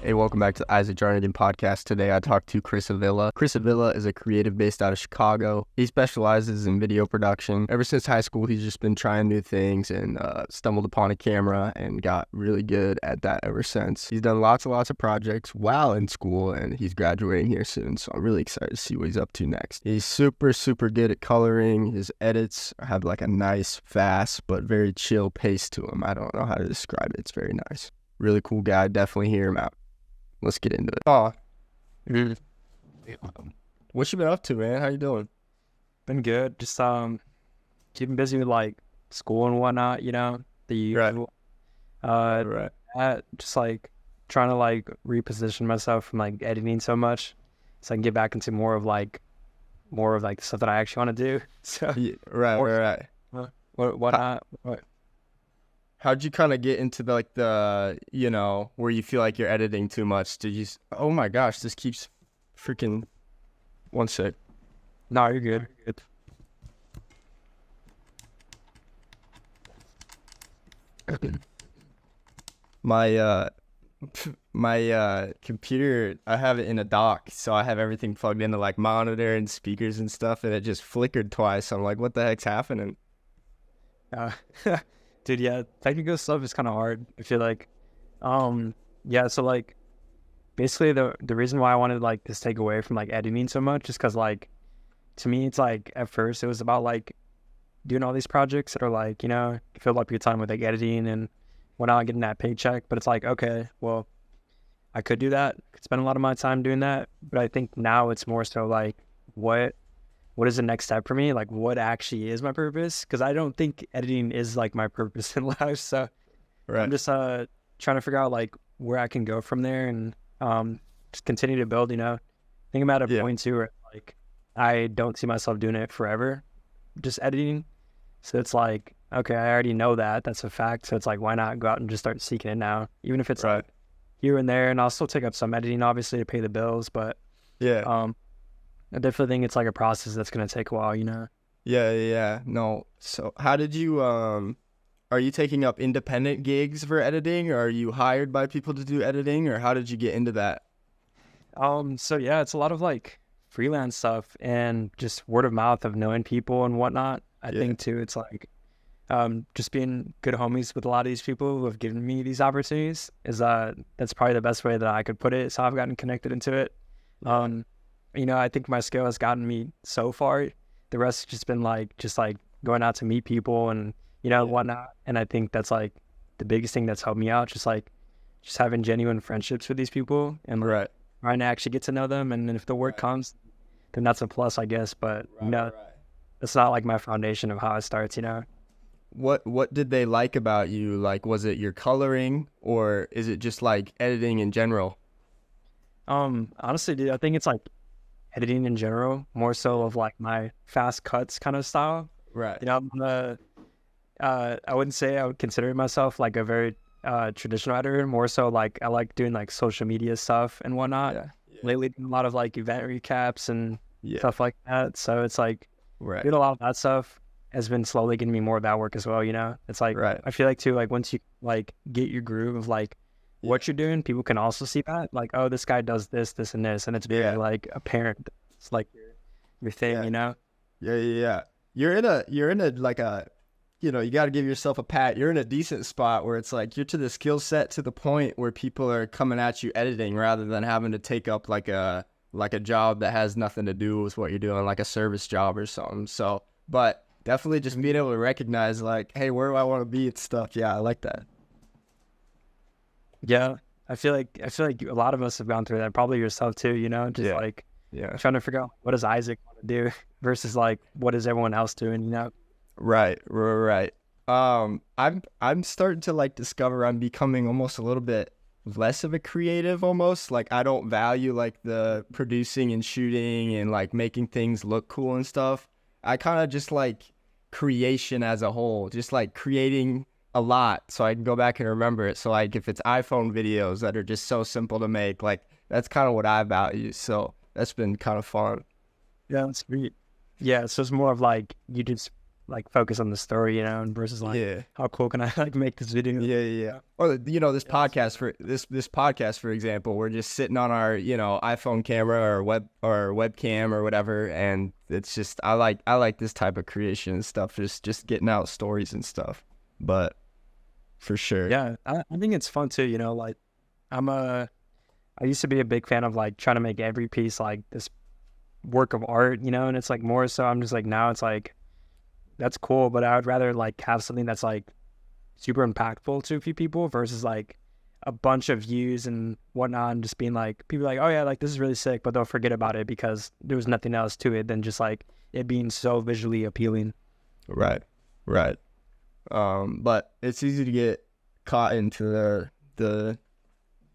Hey, welcome back to the Isaac Jarnagin podcast. Today I talked to Kristopher Villa. Kristopher Villa is a creative based out of Chicago. He specializes in video production. Ever since high school, he's just been trying new things and stumbled upon a camera and got really good at that ever since. He's done lots and lots of projects while in school, and he's graduating here soon, so I'm really excited to see what he's up to next. He's super good at coloring. His edits have like a nice, fast, but very chill pace to him. I don't know how to describe it. It's very nice. Really cool guy. Definitely hear him out. Let's get into it. Oh, what you been up to, man? How you doing? Been good. Just keeping busy with like school and whatnot, you know, the usual. Right. Just like trying to like reposition myself from like editing so much, so I can get back into more of like the stuff that I actually want to do. So Yeah, right. Whatnot. How'd you kind of get into the where you feel like you're editing too much? Oh my gosh, this keeps freaking, one sec. No, you're good. My computer, I have it in a dock, so I have everything plugged into like monitor and speakers and stuff, and it just flickered twice. I'm like, what the heck's happening? Dude, yeah, technical stuff is kind of hard. I feel like, yeah. So like, basically the reason why I wanted like this take away from like editing so much is because like, to me, it's like at first it was about like doing all these projects that are like, you know, fill up your time with like editing and whatnot, getting that paycheck. But it's like, okay, well, I could do that. Could spend a lot of my time doing that. But I think now it's more so like, what is the next step for me? Like, what actually is my purpose? Because I don't think editing is like my purpose in life. So Right. I'm just trying to figure out like where I can go from there and just continue to build, you know. I think I'm at a point too where like I don't see myself doing it forever, just editing. So it's like, okay, I already know that. That's a fact. So it's like, why not go out and just start seeking it now? Even if it's Right. like here and there, and I'll still take up some editing, obviously, to pay the bills. But Yeah. I definitely think it's like a process that's going to take a while, you know? Yeah. No. So how did you, are you taking up independent gigs for editing, or are you hired by people to do editing, or how did you get into that? So yeah, it's a lot of like freelance stuff and just word of mouth of knowing people and whatnot. I think too, it's like, just being good homies with a lot of these people who have given me these opportunities is, that's probably the best way that I could put it. So I've gotten connected into it. You know, I think my skill has gotten me so far. The rest has just been like going out to meet people and, you know, whatnot. And I think that's like the biggest thing that's helped me out. Just having genuine friendships with these people and like, trying to actually get to know them. And then if the work comes, then that's a plus, I guess. But you know, it's not like my foundation of how it starts, you know. What did they like about you? Like, was it your coloring, or is it just like editing in general? Honestly, dude, I think it's like editing in general, more so of like my fast cuts kind of style. Right. You know, I wouldn't say I would consider myself like a very traditional editor. More so like I like doing like social media stuff and whatnot. Yeah. Lately, doing a lot of like event recaps and Yeah. stuff like that. So it's like Right. doing a lot of that stuff has been slowly getting me more of that work as well. You know, it's like I feel like too, like once you like get your groove of like what you're doing, people can also see that like, oh, this guy does this, and this, and it's very like apparent. It's like your thing, you know. Yeah. You're in a like a, you know, you got to give yourself a pat. You're in a decent spot where it's like you're to the skill set to the point where people are coming at you editing rather than having to take up like a job that has nothing to do with what you're doing, like a service job or something. So, but definitely just being able to recognize like, hey, where do I want to be and stuff. Yeah, I like that. Yeah, I feel like a lot of us have gone through that. Probably yourself too, you know. Just like trying to figure out what does Isaac want to do versus like what is everyone else doing, you know. Right. I'm starting to like discover I'm becoming almost a little bit less of a creative almost. Like I don't value like the producing and shooting and like making things look cool and stuff. I kind of just like creation as a whole, just like creating a lot so I can go back and remember it. So like if it's iPhone videos that are just so simple to make, like that's kind of what I value. So that's been kind of fun. Yeah, that's great. Yeah, so it's more of like you just like focus on the story, you know, and versus like how cool can I like make this video? Yeah. Or this podcast for example, we're just sitting on our iPhone camera or webcam or whatever, and it's just I like this type of creation and stuff, just getting out stories and stuff. But for sure, Yeah, I think it's fun too. You know, like I used to be a big fan of like trying to make every piece like this work of art, you know, and it's like more so I'm just like now it's like that's cool, but I would rather like have something that's like super impactful to a few people versus like a bunch of views and whatnot, and just being like people are like, oh yeah, like this is really sick, but they'll forget about it because there was nothing else to it than just like it being so visually appealing. Right. But it's easy to get caught into the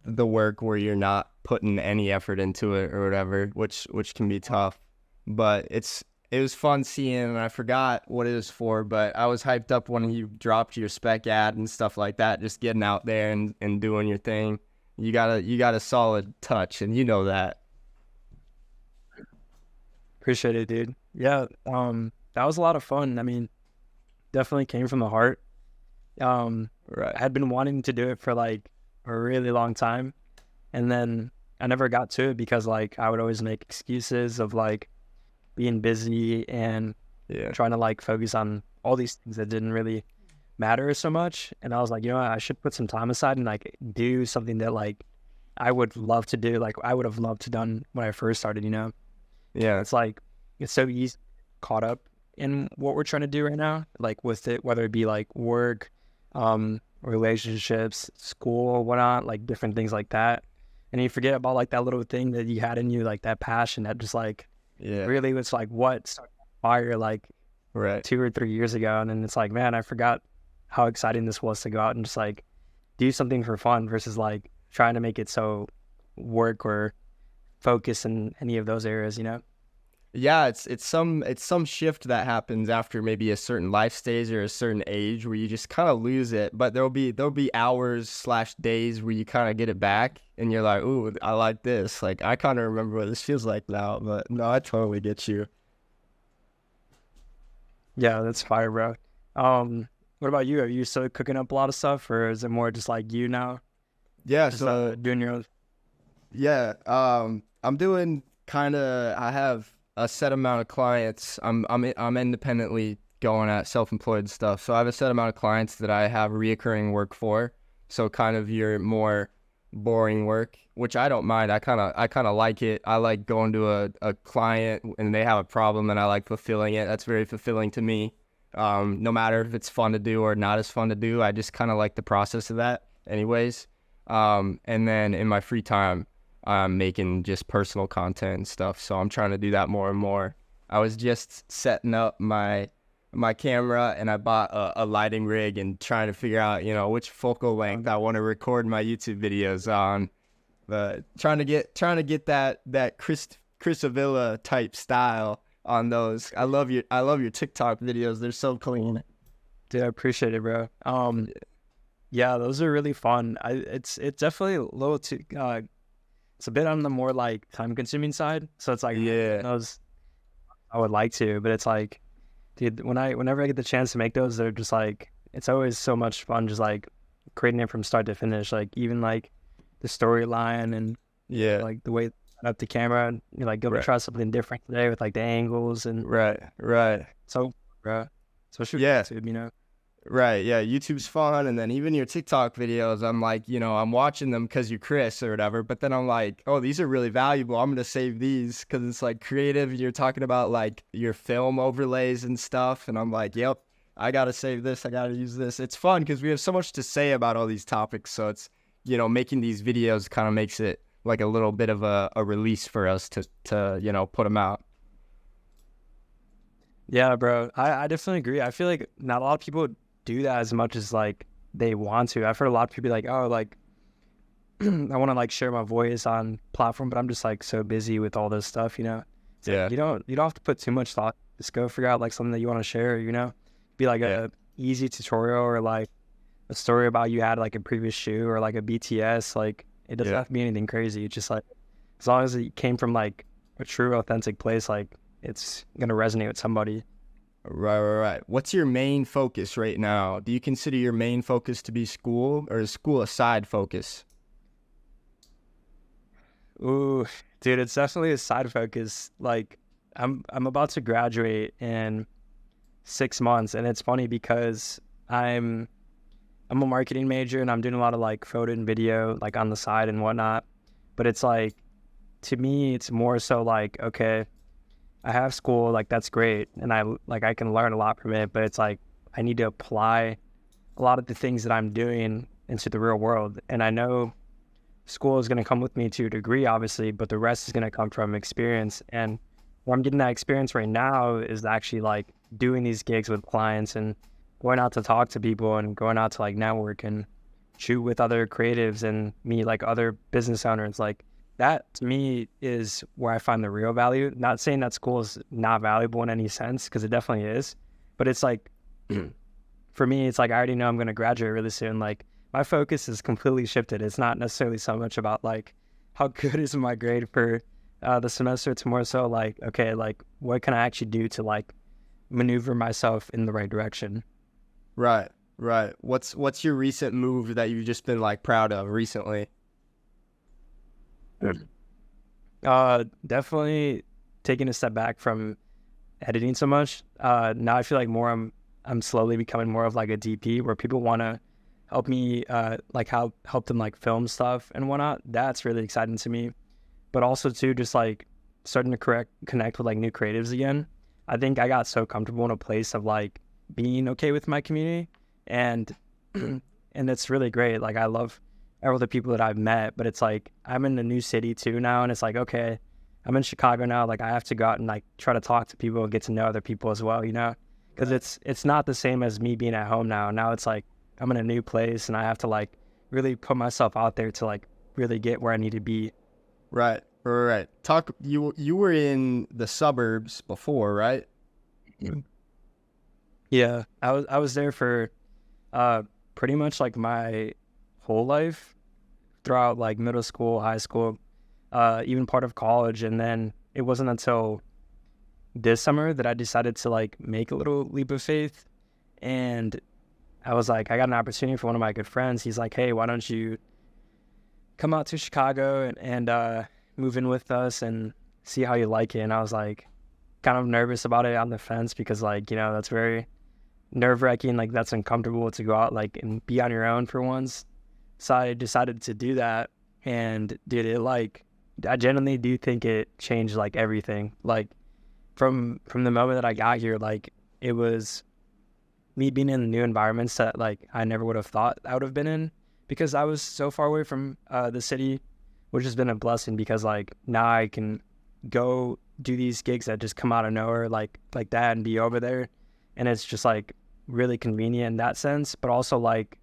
work where you're not putting any effort into it or whatever, which can be tough. But it was fun seeing, and I forgot what it was for, but I was hyped up when you dropped your spec ad and stuff like that, just getting out there and doing your thing. You got a solid touch, and you know that. Appreciate it, dude. Yeah, that was a lot of fun. I mean, definitely came from the heart. Right. I had been wanting to do it for like a really long time, and then I never got to it because like I would always make excuses of like being busy and trying to like focus on all these things that didn't really matter so much. And I was like, you know what, I should put some time aside and like do something that like I would love to do, like I would have loved to done when I first started, you know. Yeah. It's like it's so easy caught up in what we're trying to do right now, like with it, whether it be like work, relationships, school, whatnot, like different things like that. And you forget about like that little thing that you had in you, like that passion that just like really was like what started fire like 2 or 3 years ago. And then it's like, man, I forgot how exciting this was to go out and just like do something for fun versus like trying to make it so work or focus in any of those areas, you know? Yeah, it's some shift that happens after maybe a certain life stage or a certain age where you just kind of lose it. But there'll be hours/days where you kind of get it back, and you're like, "Ooh, I like this." Like I kind of remember what this feels like now. But no, I totally get you. Yeah, that's fire, bro. What about you? Are you still cooking up a lot of stuff, or is it more just like you now? Yeah, Just so doing your own. yeah, I'm doing kind of. I have a set amount of clients. I'm independently going at self-employed stuff. So I have a set amount of clients that I have reoccurring work for. So kind of your more boring work, which I don't mind. I kind of like it. I like going to a client and they have a problem and I like fulfilling it. That's very fulfilling to me. No matter if it's fun to do or not as fun to do, I just kind of like the process of that anyways. And then in my free time, I'm making just personal content and stuff, so I'm trying to do that more and more. I was just setting up my camera, and I bought a lighting rig and trying to figure out, which focal length I want to record my YouTube videos on. But trying to get that Kristopher Villa type style on those. I love your TikTok videos. They're so clean. Dude, I appreciate it, bro. Yeah, those are really fun. It's definitely a little too. It's a bit on the more like time consuming side. So it's like those I would like to, but it's like, dude, whenever I get the chance to make those, they're just like it's always so much fun, just like creating it from start to finish. Like even like the storyline and like the way up the camera, and you're like gonna try something different today with like the angles and right. So, bro, especially with YouTube, Right, yeah, YouTube's fun, and then even your TikTok videos, I'm like, I'm watching them because you're Chris or whatever, but then I'm like, oh, these are really valuable. I'm going to save these because it's like creative, and you're talking about like your film overlays and stuff, and I'm like, yep, I got to save this, I got to use this. It's fun because we have so much to say about all these topics, so it's, making these videos kind of makes it like a little bit of a release for us to put them out. Yeah, bro, I definitely agree. I feel like not a lot of people do that as much as like they want to. I've heard a lot of people be like, oh, like I want to like share my voice on platform, but I'm just like so busy with all this stuff, It's like, you don't have to put too much thought. Just go figure out like something that you want to share, be like a easy tutorial or like a story about you had like a previous shoe or like a BTS. Like it doesn't have to be anything crazy. It's just like as long as it came from like a true authentic place, like it's gonna resonate with somebody. Right. What's your main focus right now? Do you consider your main focus to be school, or is school a side focus? Ooh, dude, it's definitely a side focus. Like, I'm about to graduate in 6 months, and it's funny because I'm a marketing major and I'm doing a lot of like photo and video like on the side and whatnot. But it's like, to me, it's more so like, okay, I have school, like that's great, and I can learn a lot from it, but it's like I need to apply a lot of the things that I'm doing into the real world. And I know school is going to come with me to a degree, obviously, but the rest is going to come from experience. And where I'm getting that experience right now is actually like doing these gigs with clients and going out to talk to people and going out to like network and shoot with other creatives and meet like other business owners. Like, that to me is where I find the real value. Not saying that school is not valuable in any sense, because it definitely is, but it's like, for me, it's like I already know I'm going to graduate really soon. Like, my focus is completely shifted. It's not necessarily so much about like how good is my grade for the semester. It's more so like, okay, like what can I actually do to like maneuver myself in the right direction. Right. What's your recent move that you've just been like proud of recently? Definitely taking a step back from editing so much. Now I feel like I'm slowly becoming more of like a DP, where people want to help me like help them like film stuff and whatnot. That's really exciting to me. But also too, just like starting to connect with like new creatives again. I think I got so comfortable in a place of like being okay with my community, and and it's really great. Like, I love all the people that I've met, but it's like I'm in a new city too now, and it's like, okay, I'm in Chicago now. Like, I have to go out and like try to talk to people and get to know other people as well, because it's not the same as me being at home now. Now it's like I'm in a new place and I have to like really put myself out there to like really get where I need to be. Right. You were in the suburbs before, right? Yeah, I was there for pretty much like my whole life, throughout like middle school, high school, even part of college. And then it wasn't until this summer that I decided to like make a little leap of faith. And I was like, I got an opportunity for one of my good friends. He's like, hey, why don't you come out to Chicago and move in with us and see how you like it? And I was like, kind of nervous about it, on the fence, because like, that's very nerve-wracking. Like, that's uncomfortable to go out like and be on your own for once. So I decided to do that, and dude, it like, I genuinely do think it changed like everything. Like, from the moment that I got here, like, it was me being in new environments that like I never would have thought I would have been in, because I was so far away from the city, which has been a blessing, because like now I can go do these gigs that just come out of nowhere like that and be over there, and it's just like really convenient in that sense. But also like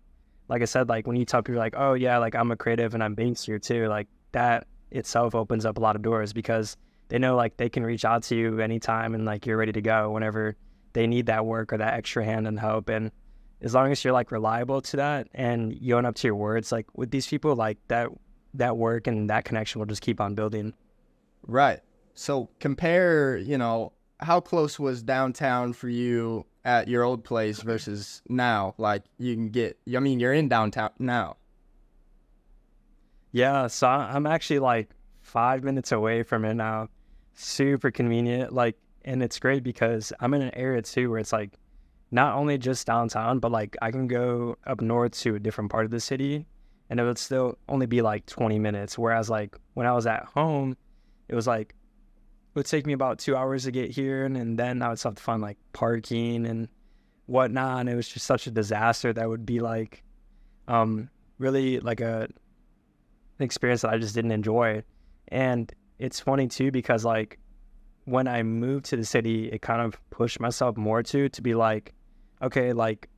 I said, like when you tell people like, oh yeah, like I'm a creative and I'm based here too, like that itself opens up a lot of doors, because they know like they can reach out to you anytime and like you're ready to go whenever they need that work or that extra hand and help. And as long as you're like reliable to that and you own up to your words, like with these people, like that work and that connection will just keep on building. Right. So compare, how close was downtown for you at your old place versus now? Like, you're in downtown now. Yeah, so I'm actually like 5 minutes away from it now. Super convenient. Like, and it's great because I'm in an area too where it's like not only just downtown, but like I can go up north to a different part of the city and it would still only be like 20 minutes. Whereas like when I was at home, it was like, it would take me about 2 hours to get here. And then I would still have to find like parking and whatnot. And it was just such a disaster that would be like, really like an experience that I just didn't enjoy. And it's funny too, because like when I moved to the city, it kind of pushed myself more to be like, okay, like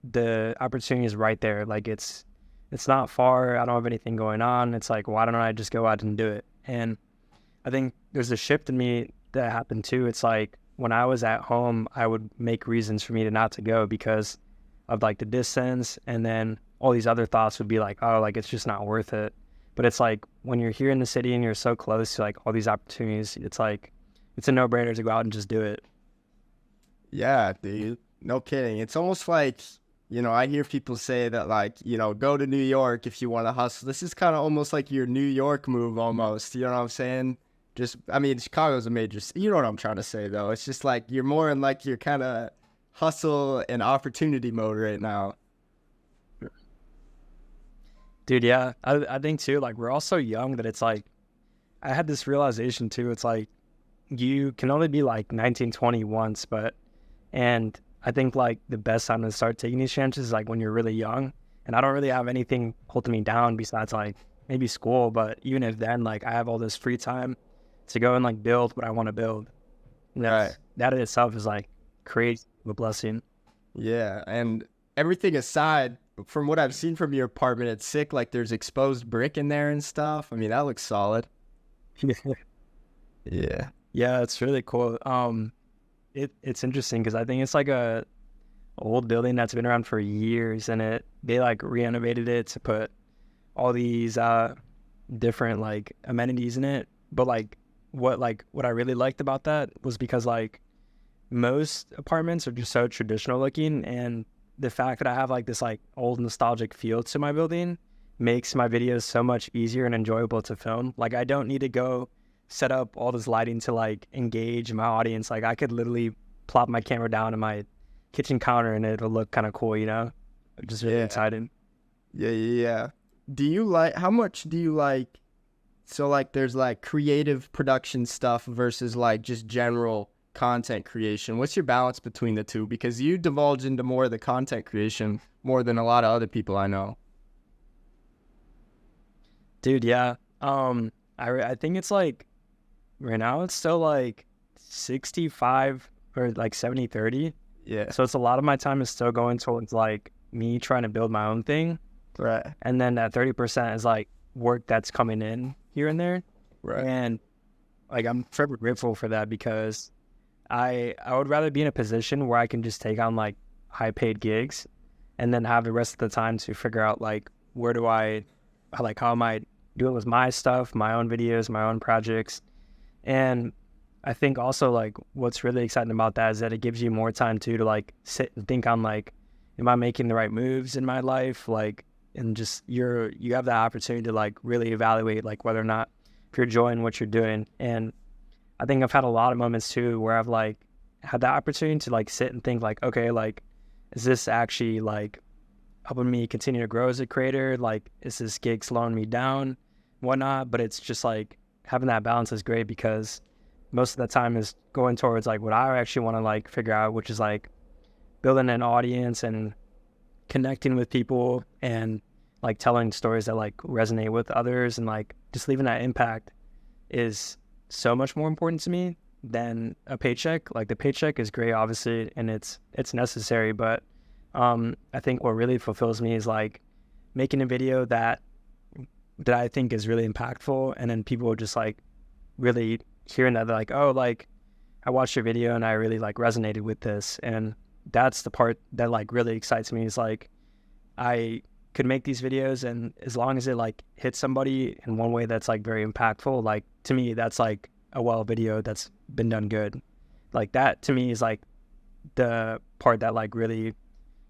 the opportunity is right there. Like it's not far. I don't have anything going on. It's like, why don't I just go out and do it? And I think there's a shift in me that happened too. It's like when I was at home, I would make reasons for me to not to go because of like the distance. And then all these other thoughts would be like, oh, like it's just not worth it. But it's like when you're here in the city and you're so close to like all these opportunities, it's like, it's a no-brainer to go out and just do it. Yeah, dude. No kidding. It's almost like, I hear people say that, like, go to New York if you want to hustle. This is kind of almost like your New York move almost. You know what I'm saying? Just, I mean, Chicago's a major, you know what I'm trying to say, though. It's just like you're more in like your kind of hustle and opportunity mode right now. Dude, yeah. I think too, like we're all so young that it's like I had this realization too. It's like you can only be like 19, 20 once, and I think like the best time to start taking these chances is like when you're really young. And I don't really have anything holding me down besides like maybe school, but even if then, like I have all this free time to go and like build what I want to build. And Right. that in itself is like crazy of a blessing. Yeah. And everything aside, from what I've seen from your apartment, it's sick. Like there's exposed brick in there and stuff. I mean, that looks solid. Yeah. Yeah, it's really cool. It's interesting because I think it's like a old building that's been around for years, and they like renovated it to put all these different like amenities in it. But what I really liked about that was because like most apartments are just so traditional looking, and the fact that I have like this like old nostalgic feel to my building makes my videos so much easier and enjoyable to film. Like I don't need to go set up all this lighting to like engage my audience. Like I could literally plop my camera down on my kitchen counter and it'll look kind of cool, Just really Yeah. excited. Yeah. How much do you like, so like there's like creative production stuff versus like just general content creation. What's your balance between the two? Because you divulge into more of the content creation more than a lot of other people I know. Dude, yeah. I think it's like right now it's still like 65 or like 70-30. Yeah. So it's a lot of my time is still going towards like me trying to build my own thing. Right. And then that 30% is like work that's coming in here and there. Right. And like I'm forever grateful for that because I would rather be in a position where I can just take on like high paid gigs and then have the rest of the time to figure out like how am I doing with my stuff, my own videos, my own projects. And I think also like what's really exciting about that is that it gives you more time too to like sit and think on like, am I making the right moves in my life? Like, and just you have that opportunity to like really evaluate like whether or not if you're enjoying what you're doing. And I think I've had a lot of moments too where I've like had the opportunity to like sit and think like, okay, like, is this actually like helping me continue to grow as a creator? Like, is this gig slowing me down, whatnot? But it's just like having that balance is great because most of the time is going towards like what I actually want to like figure out, which is like building an audience and connecting with people and like telling stories that like resonate with others and like just leaving that impact is so much more important to me than a paycheck. Like the paycheck is great, obviously, and it's necessary, but I think what really fulfills me is like making a video that I think is really impactful, and then people just like really hearing that they're like, oh, like I watched your video and I really like resonated with this. And that's the part that like really excites me is like I could make these videos and as long as it like hits somebody in one way that's like very impactful, like to me that's like a video that's been done good. Like that to me is like the part that like really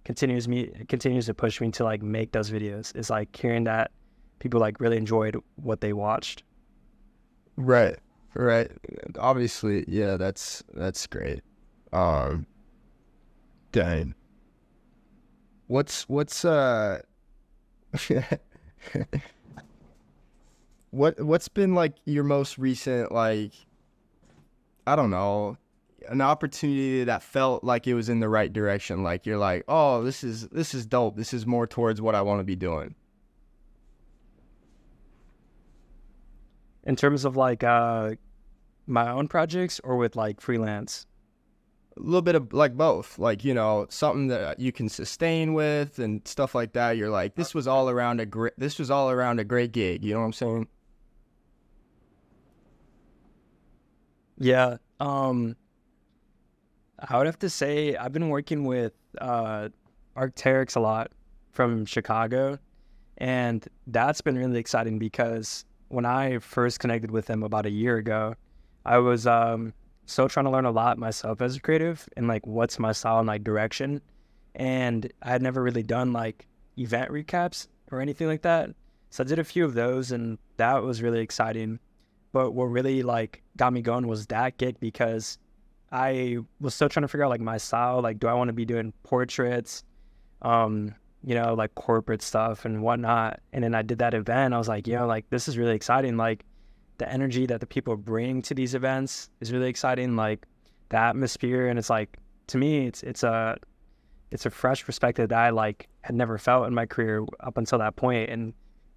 continues to push me to like make those videos is like hearing that people like really enjoyed what they watched. Right. Obviously, yeah, that's great. Dang. What's what's been like your most recent, like, I don't know, an opportunity that felt like it was in the right direction, like you're like, oh, this is dope, this is more towards what I want to be doing? In terms of like my own projects or with like freelance? A little bit of like both, like, something that you can sustain with and stuff like that. You're like, this was all around a great gig, you know what I'm saying? Yeah. I would have to say I've been working with Arc'teryx a lot from Chicago, and that's been really exciting because when I first connected with him about a year ago, I was still trying to learn a lot myself as a creative and like what's my style and like direction. And I had never really done like event recaps or anything like that. So I did a few of those, and that was really exciting. But what really like got me going was that gig, because I was still trying to figure out like my style. Like, do I want to be doing portraits, like corporate stuff and whatnot? And then I did that event. I was like, like this is really exciting. Like the energy that the people bring to these events is really exciting. Like the atmosphere, and it's like, to me, it's a fresh perspective that I like had never felt in my career up until that point. And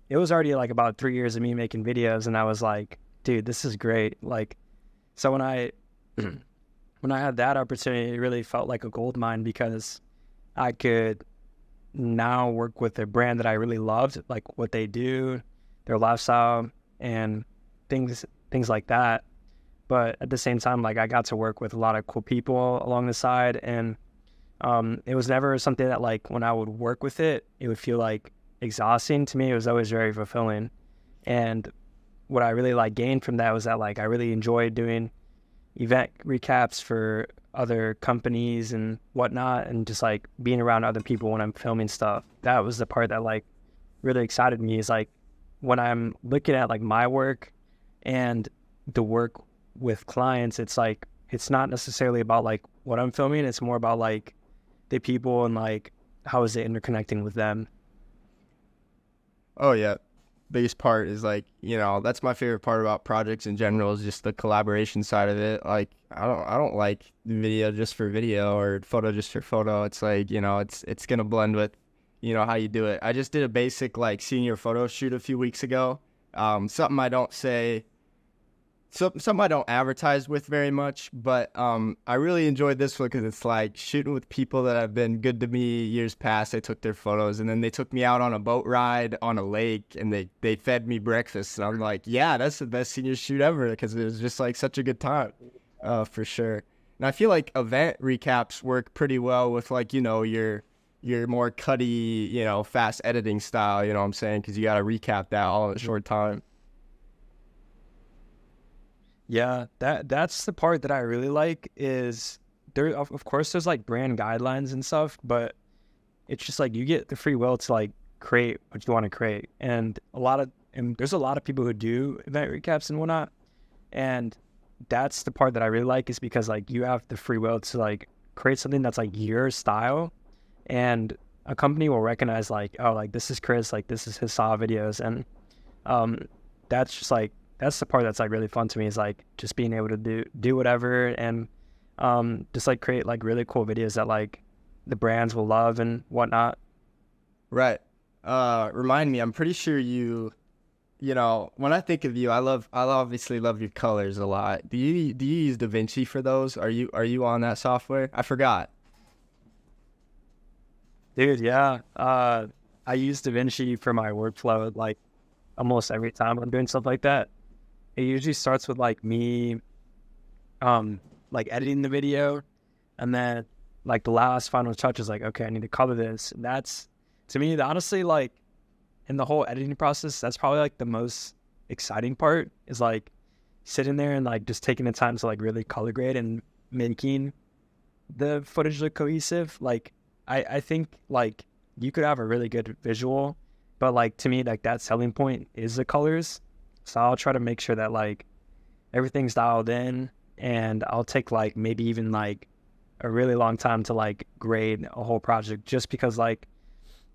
it was already like about 3 years of me making videos, and I was like, dude, this is great. Like, so when I had that opportunity, it really felt like a gold mine, because I could now work with a brand that I really loved, like what they do, their lifestyle, and things like that. But at the same time, like I got to work with a lot of cool people along the side, and it was never something that like when I would work with it, it would feel like exhausting. To me, it was always very fulfilling. And what I really like gained from that was that like I really enjoyed doing event recaps for other companies and whatnot, and just like being around other people when I'm filming stuff. That was the part that like really excited me, is like when I'm looking at like my work and the work with clients, it's like it's not necessarily about like what I'm filming, it's more about like the people and like how is it interconnecting with them. Oh yeah. Biggest part is like, that's my favorite part about projects in general, is just the collaboration side of it. Like I don't like video just for video or photo just for photo. It's like, it's gonna blend with, how you do it. I just did a basic like senior photo shoot a few weeks ago. Something I don't advertise with very much, but I really enjoyed this one because it's like shooting with people that have been good to me years past. I took their photos, and then they took me out on a boat ride on a lake, and they fed me breakfast, and I'm like, yeah, that's the best senior shoot ever, because it was just like such a good time, for sure. And I feel like event recaps work pretty well with like, your more cutty, fast editing style, you know what I'm saying? Because you got to recap that all in a short time. Yeah, that's the part that I really like, is there of course there's like brand guidelines and stuff, but it's just like you get the free will to like create what you want to create. And there's a lot of people who do event recaps and whatnot, and that's the part that I really like, is because like you have the free will to like create something that's like your style, and a company will recognize like, oh, like this is Chris, like this is his style videos. And that's just like, that's the part that's like really fun to me, is like just being able to do whatever, and just like create like really cool videos that like the brands will love and whatnot. Right. Remind me, I'm pretty sure when I think of you, I obviously love your colors a lot. Do you use DaVinci for those? Are you on that software? I forgot. Dude, yeah. I use DaVinci for my workflow like almost every time I'm doing stuff like that. It usually starts with like me like editing the video, and then like the last final touch is like, okay, I need to color this. And that's, to me, honestly, like in the whole editing process, that's probably like the most exciting part, is like sitting there and like just taking the time to like really color grade and making the footage look cohesive. Like I think like you could have a really good visual, but like to me, like that selling point is the colors. So I'll try to make sure that like everything's dialed in, and I'll take like maybe even like a really long time to like grade a whole project, just because like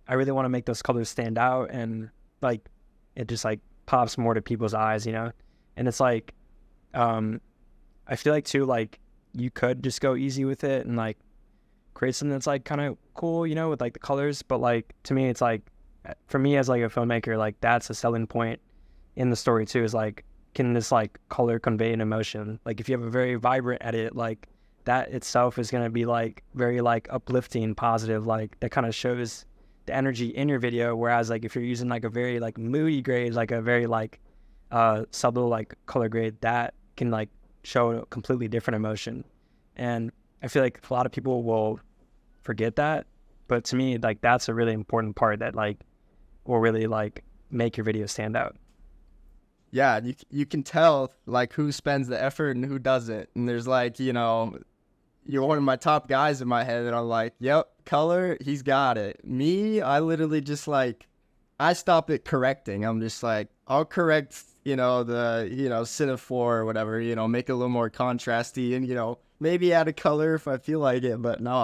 I really want to make those colors stand out, and like it just like pops more to people's eyes, And it's like I feel like too, like you could just go easy with it and like create something that's like kind of cool, with like the colors. But like to me, it's like, for me as like a filmmaker, like that's a selling point in the story too, is like, can this like color convey an emotion? Like if you have a very vibrant edit, like that itself is going to be like very like uplifting, positive, like that kind of shows the energy in your video. Whereas like if you're using like a very like moody grade, like a very like subtle like color grade, that can like show a completely different emotion. And I feel like a lot of people will forget that, but to me, like that's a really important part that like will really like make your video stand out. yeah, you can tell like who spends the effort and who doesn't. And there's like, you know, you're one of my top guys in my head, and I'm like, yep, color, he's got it. Me, I literally just like, I stop at correcting. I'm just like, I'll correct, you know, the, you know, Cinephore or whatever, you know, make it a little more contrasty and, you know, maybe add a color if I feel like it. But no,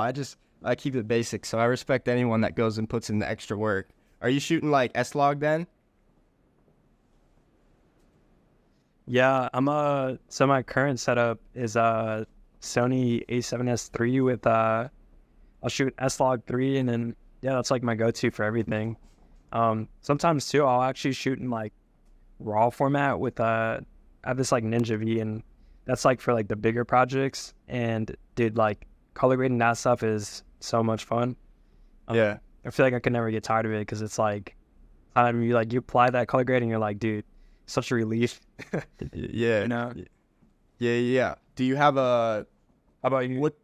I keep it basic. So I respect anyone that goes and puts in the extra work. Are you shooting like S-Log then? Yeah, so my current setup is a Sony A7S III with I'll shoot S-Log 3, and then yeah, that's like my go-to for everything. Sometimes too I'll actually shoot in like raw format with I have this like Ninja V, and that's like for like the bigger projects. And dude, like color grading that stuff is so much fun. Yeah. I feel like I could never get tired of it, because it's like you apply that color grading, you're like, dude, such a relief. Yeah. You know? Yeah. Do you have a, How about you? what,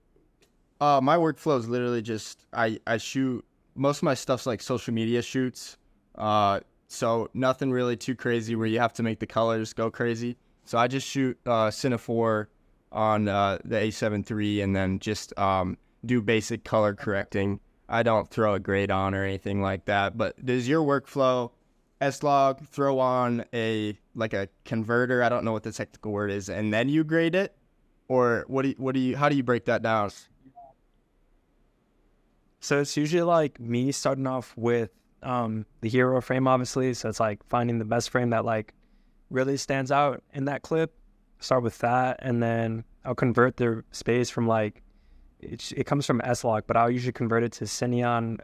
my workflow is literally just, I shoot, most of my stuff's like social media shoots. So nothing really too crazy where you have to make the colors go crazy. So I just shoot Cinephore on the A7 III, and then just do basic color correcting. I don't throw a grade on or anything like that. But does your workflow S-Log throw on a converter? I don't know what the technical word is, and then you grade it, or how do you break that down? So it's usually like me starting off with the hero frame, obviously. So it's like finding the best frame that like really stands out in that clip. Start with that, and then I'll convert the space from like it comes from S-Log, but I'll usually convert it to Cineon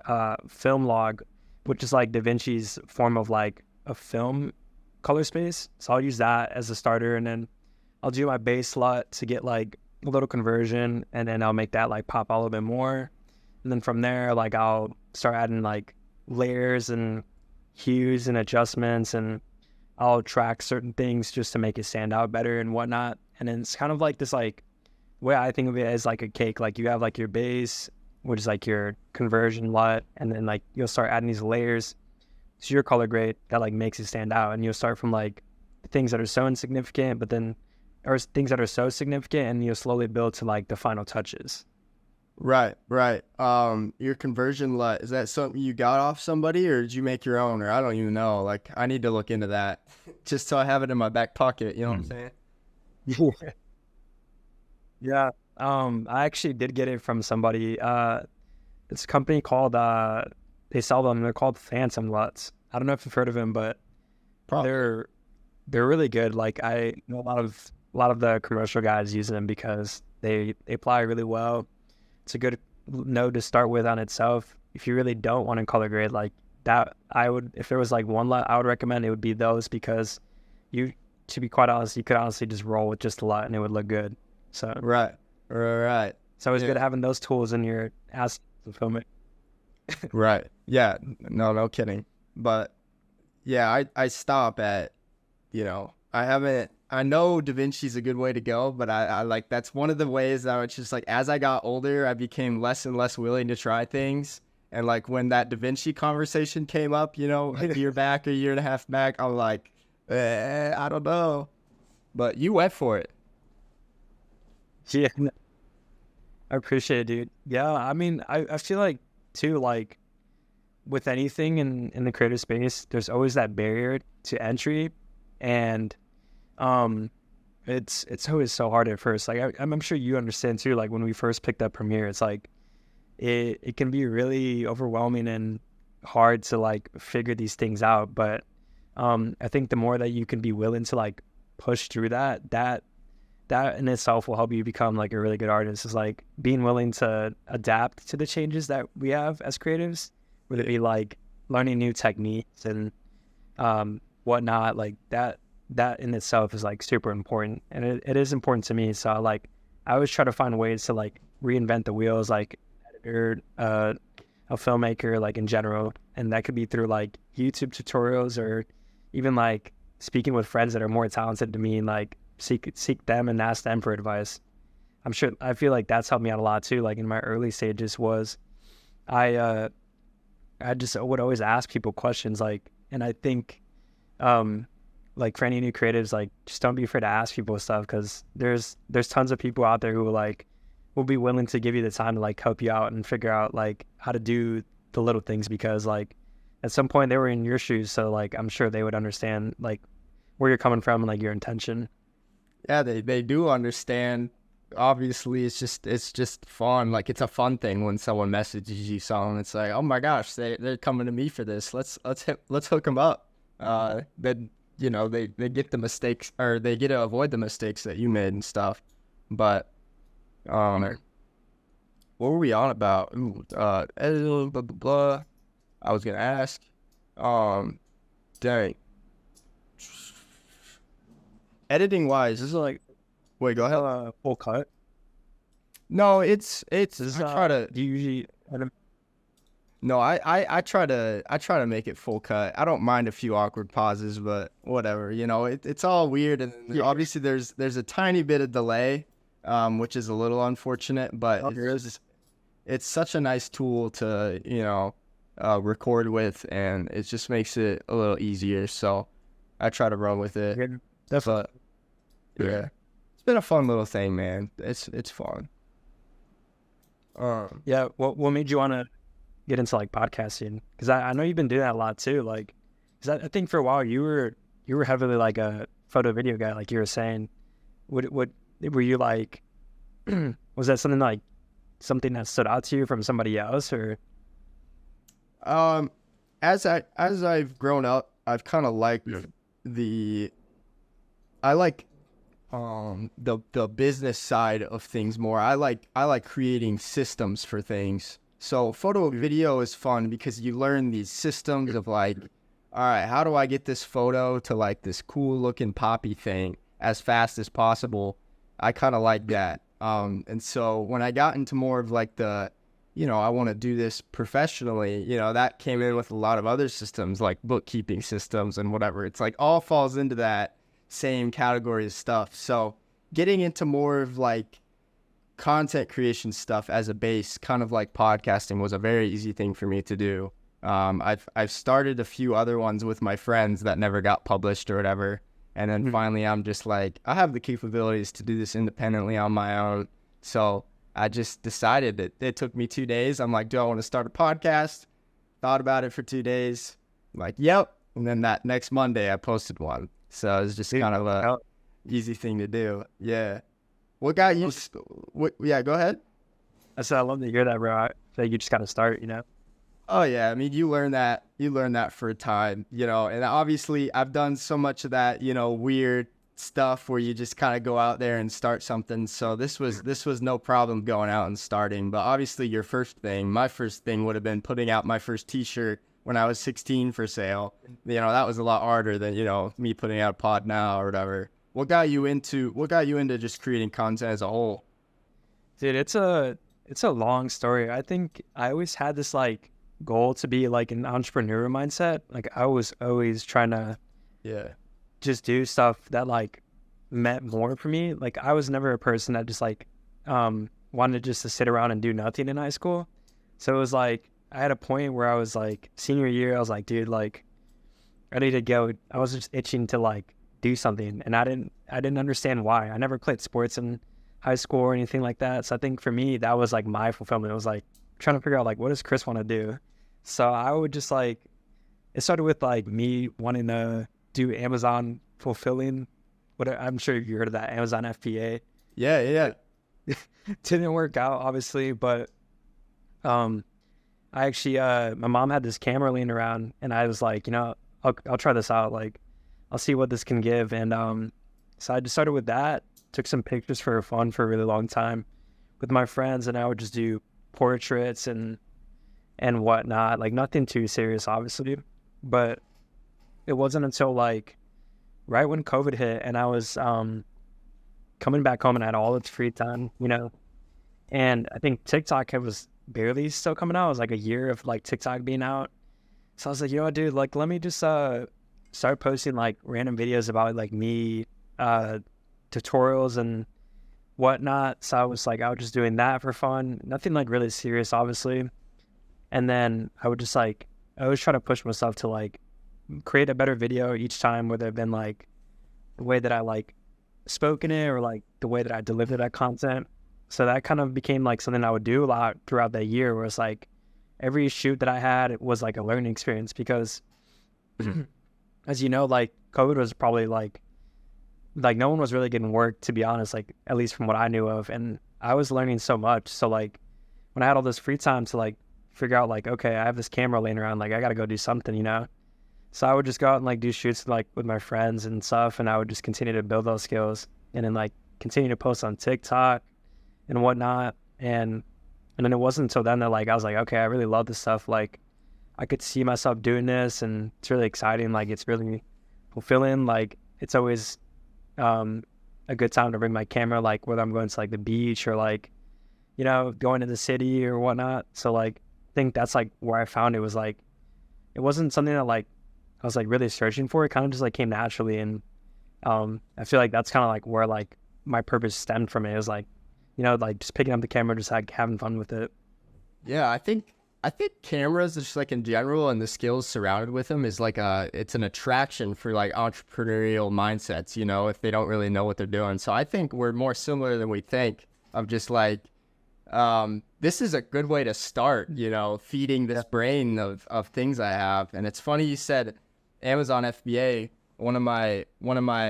film log, which is like DaVinci's form of like a film color space. So I'll use that as a starter, and then I'll do my base LUT to get like a little conversion, and then I'll make that like pop a little bit more. And then from there, like I'll start adding like layers and hues and adjustments, and I'll track certain things just to make it stand out better and whatnot. And then it's kind of like this, like, way I think of it as like a cake. Like you have like your base, which is like your conversion LUT, and then like you'll start adding these layers to your color grade that like makes it stand out. And you'll start from like things that are so insignificant, or things that are so significant, and you'll slowly build to like the final touches. Right. Your conversion LUT, is that something you got off somebody, or did you make your own? Or I don't even know. Like, I need to look into that just so I have it in my back pocket. You know what I'm saying? Yeah. I actually did get it from somebody. It's a company called they sell them. They're called Phantom LUTs. I don't know if you've heard of them, but Probably. they're really good. Like I know a lot of the commercial guys use them because they apply really well. It's a good node to start with on itself. If you really don't want to color grade like that, if there was like one LUT I would recommend, it would be those, because to be quite honest, you could honestly just roll with just a LUT and it would look good. So Right. So it's good having those tools in your ass to film it. Right. Yeah. No kidding. But yeah, I stop at, you know, I know DaVinci's a good way to go, but I like, that's one of the ways that it's just like, as I got older, I became less and less willing to try things. And like when that DaVinci conversation came up, you know, a year and a half back, I'm like, I don't know. But you went for it. Yeah. I appreciate it, dude. Yeah, I mean, I feel like too, like with anything in the creative space, there's always that barrier to entry, and it's always so hard at first. Like I'm sure you understand too. Like when we first picked up Premiere, it's like it can be really overwhelming and hard to like figure these things out. But I think the more that you can be willing to like push through that in itself will help you become like a really good artist. Is like being willing to adapt to the changes that we have as creatives, whether it be like learning new techniques and whatnot. Like that in itself is like super important, and it is important to me. So I always try to find ways to like reinvent the wheels, like editor, a filmmaker, like in general. And that could be through like YouTube tutorials, or even like speaking with friends that are more talented to me, and like seek them and ask them for advice. I feel like that's helped me out a lot too. Like in my early stages was I just would always ask people questions, like, and I think like for any new creatives, like just don't be afraid to ask people stuff, because there's tons of people out there who will be willing to give you the time to like help you out and figure out like how to do the little things, because like at some point they were in your shoes, so like I'm sure they would understand like where you're coming from and like your intention. Yeah, they do understand. Obviously, it's just fun. Like, it's a fun thing when someone messages you something. It's like, oh my gosh, they're coming to me for this. Let's hook them up. Then they get the mistakes, or they get to avoid the mistakes that you made and stuff. But what were we on about? Blah, blah, blah, blah. I was gonna ask. Dang. Editing wise, This is like wait, go ahead. full cut. No, it's This is I try to do you usually no, I try to make it full cut. I don't mind a few awkward pauses, but whatever, it's all weird, and obviously there's a tiny bit of delay, which is a little unfortunate, but it's such a nice tool to record with, and it just makes it a little easier. So I try to run with it. definitely. But yeah, it's been a fun little thing, man. It's fun. Yeah, what made you want to get into like podcasting? Because I know you've been doing that a lot too. Like, 'cause I think for a while you were heavily like a photo video guy, like you were saying. What were you like? Was that something that stood out to you from somebody else, or? As I've grown up, I've kind of liked I like the business side of things more. I like creating systems for things. So photo video is fun because you learn these systems of like, all right, how do I get this photo to like this cool looking poppy thing as fast as possible? I kind of like that. And so when I got into more of like the, I want to do this professionally, that came in with a lot of other systems like bookkeeping systems and whatever. It's like all falls into that same category of stuff. So getting into more of like content creation stuff as a base, kind of like podcasting, was a very easy thing for me to do. I've started a few other ones with my friends that never got published or whatever. And then finally I'm just like, I have the capabilities to do this independently on my own. So I just decided that it took me 2 days. I'm like, do I want to start a podcast? Thought about it for 2 days. I'm like, yep. And then that next Monday I posted one. So it was just kind of a easy thing to do. Yeah. What got you? Yeah, go ahead. I said I love to hear that, bro. I think you just got to start, Oh yeah, I mean, you learn that for a time, and obviously I've done so much of that, weird stuff where you just kind of go out there and start something. So this was no problem going out and starting. But obviously my first thing would have been putting out my first t-shirt when I was 16 for sale. That was a lot harder than, me putting out a pod now or whatever. What got you into just creating content as a whole? Dude, it's a long story. I think I always had this like goal to be like an entrepreneur mindset. Like I was always trying to just do stuff that like meant more for me. Like I was never a person that just like wanted just to sit around and do nothing in high school. So it was like I had a point where I was like senior year, I was like, dude, like I need to go. I was just itching to like do something, and I didn't understand why. I never played sports in high school or anything like that. So I think for me that was like my fulfillment. It was like trying to figure out like, what does Chris want to do? So I would just like, it started with like me wanting to do Amazon fulfilling. I'm sure you heard of that, Amazon FBA. Yeah. Didn't work out obviously, but I actually my mom had this camera laying around, and I was like, I'll try this out. Like I'll see what this can give. And so I just started with that. Took some pictures for fun for a really long time with my friends, and I would just do portraits and whatnot, like nothing too serious obviously. But it wasn't until like right when COVID hit and I was coming back home and I had all this free time, and I think TikTok was barely still coming out. It was like a year of like TikTok being out. So I was like, dude, like let me just start posting like random videos about like me, tutorials and whatnot. So I was just doing that for fun, nothing like really serious obviously. And then I would just like, I always try to push myself to like create a better video each time, whether it been like the way that I like spoken it, or like the way that I delivered that content. So that kind of became like something I would do a lot throughout that year, where it's like every shoot that I had, it was like a learning experience because as you know, like COVID was probably like no one was really getting work, to be honest, like at least from what I knew of. And I was learning so much. So like when I had all this free time to like figure out like, okay, I have this camera laying around, like I got to go do something, you know? So I would just go out and like do shoots like with my friends and stuff. And I would just continue to build those skills and then like continue to post on TikTok and whatnot. And then it wasn't until then that like, I was like, okay, I really love this stuff. Like I could see myself doing this and it's really exciting. Like it's really fulfilling. Like it's always a good time to bring my camera, like whether I'm going to like the beach or like, you know, going to the city or whatnot. So like, I think that's like where I found it was like, it wasn't something that like I was like really searching for. It kind of just like came naturally. And I feel like that's kind of like where like my purpose stemmed from. It was like, you know, like just picking up the camera, just like having fun with it. Yeah, I think cameras, just like in general, and the skills surrounded with them is like it's an attraction for like entrepreneurial mindsets, you know, if they don't really know what they're doing. So I think we're more similar than we think, of just like, this is a good way to start, you know, feeding this brain of things I have. And it's funny you said Amazon FBA. One of my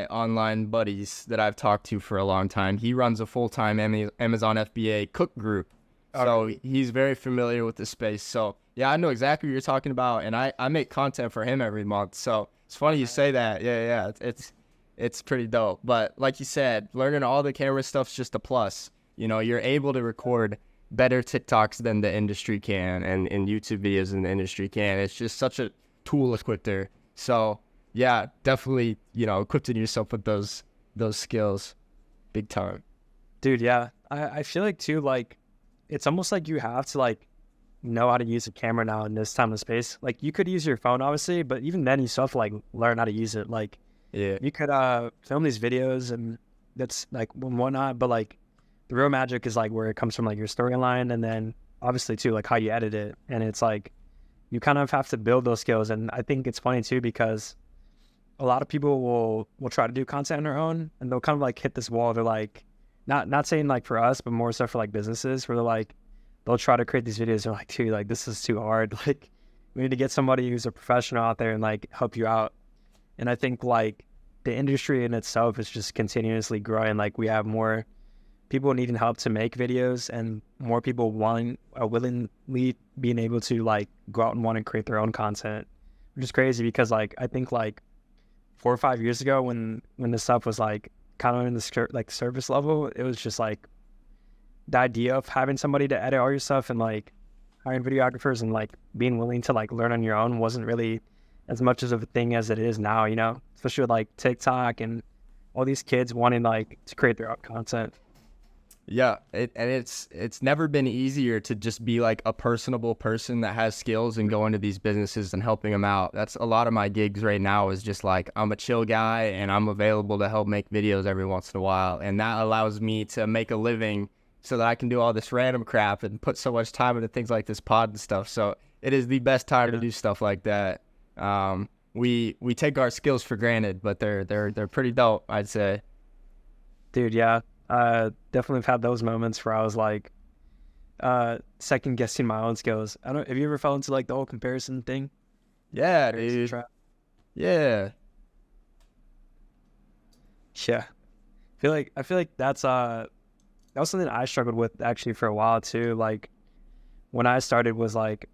online buddies that I've talked to for a long time, he runs a full-time Amazon FBA cook group. So he's very familiar with the space. So yeah, I know exactly what you're talking about, and I make content for him every month. So it's funny you say that. Yeah, it's pretty dope. But like you said, learning all the camera stuff's just a plus. You know, you're able to record better TikToks than the industry can, and YouTube videos than the industry can. It's just such a tool equipped. So yeah, definitely, you know, equipping yourself with those skills, big time. Dude, yeah. I feel like too, like it's almost like you have to like know how to use a camera now in this time and space. Like you could use your phone obviously, but even then you still have to like learn how to use it. Like Yeah, you could film these videos and that's like whatnot, but like the real magic is like where it comes from, like your storyline, and then obviously too like how you edit it. And it's like you kind of have to build those skills. And I think it's funny too because a lot of people will try to do content on their own and they'll kind of like hit this wall. They're like, not saying like for us, but more so for like businesses where they're like, they'll try to create these videos. They're like, dude, like this is too hard. Like we need to get somebody who's a professional out there and like help you out. And I think like the industry in itself is just continuously growing. Like we have more people needing help to make videos and more people willingly being able to like go out and want to create their own content, which is crazy because like, I think like 4 or 5 years ago when this stuff was like kind of in the like service level, it was just like the idea of having somebody to edit all your stuff and like hiring videographers and like being willing to like learn on your own wasn't really as much of a thing as it is now, you know, especially with like TikTok and all these kids wanting like to create their own content. Yeah, it's never been easier to just be like a personable person that has skills and go into these businesses and helping them out. That's a lot of my gigs right now is just like I'm a chill guy and I'm available to help make videos every once in a while. And that allows me to make a living so that I can do all this random crap and put so much time into things like this pod and stuff. So it is the best time to do stuff like that. We take our skills for granted, but they're pretty dope, I'd say. Dude, yeah. Definitely have had those moments where I was like second guessing my own skills. I don't have you ever fell into like the whole comparison thing? Yeah, dude. Yeah. Yeah. I feel like that was something I struggled with actually for a while too. Like when I started was like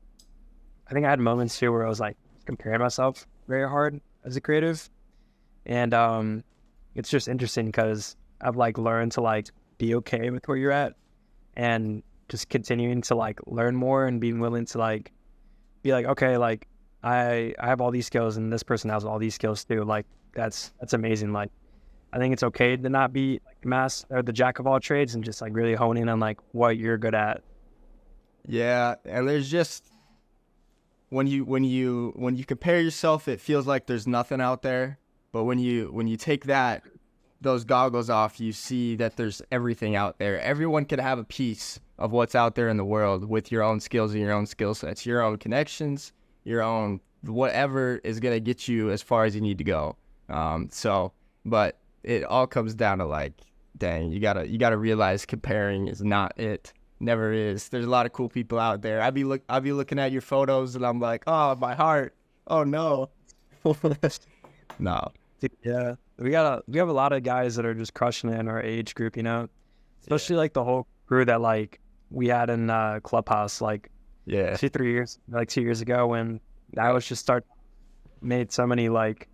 I think I had moments too where I was like comparing myself very hard as a creative. And it's just interesting because I've like learned to like be okay with where you're at and just continuing to like learn more and being willing to like be like, okay, like I have all these skills and this person has all these skills too. Like that's amazing. Like I think it's okay to not be like the jack of all trades and just like really hone in on like what you're good at. Yeah, and there's just when you compare yourself, it feels like there's nothing out there. But when you take those goggles off, you see that there's everything out there. Everyone can have a piece of what's out there in the world with your own skills and your own skill sets, your own connections, your own whatever is going to get you as far as you need to go. But it all comes down to like, dang, you gotta realize comparing is not it. Never is. There's a lot of cool people out there. I'll be looking at your photos and I'm like, oh, my heart. Oh no. No. Dude, yeah, we have a lot of guys that are just crushing it in our age group, you know, especially like the whole crew that like we had in Clubhouse like Yeah. 2 years ago when I was just made so many like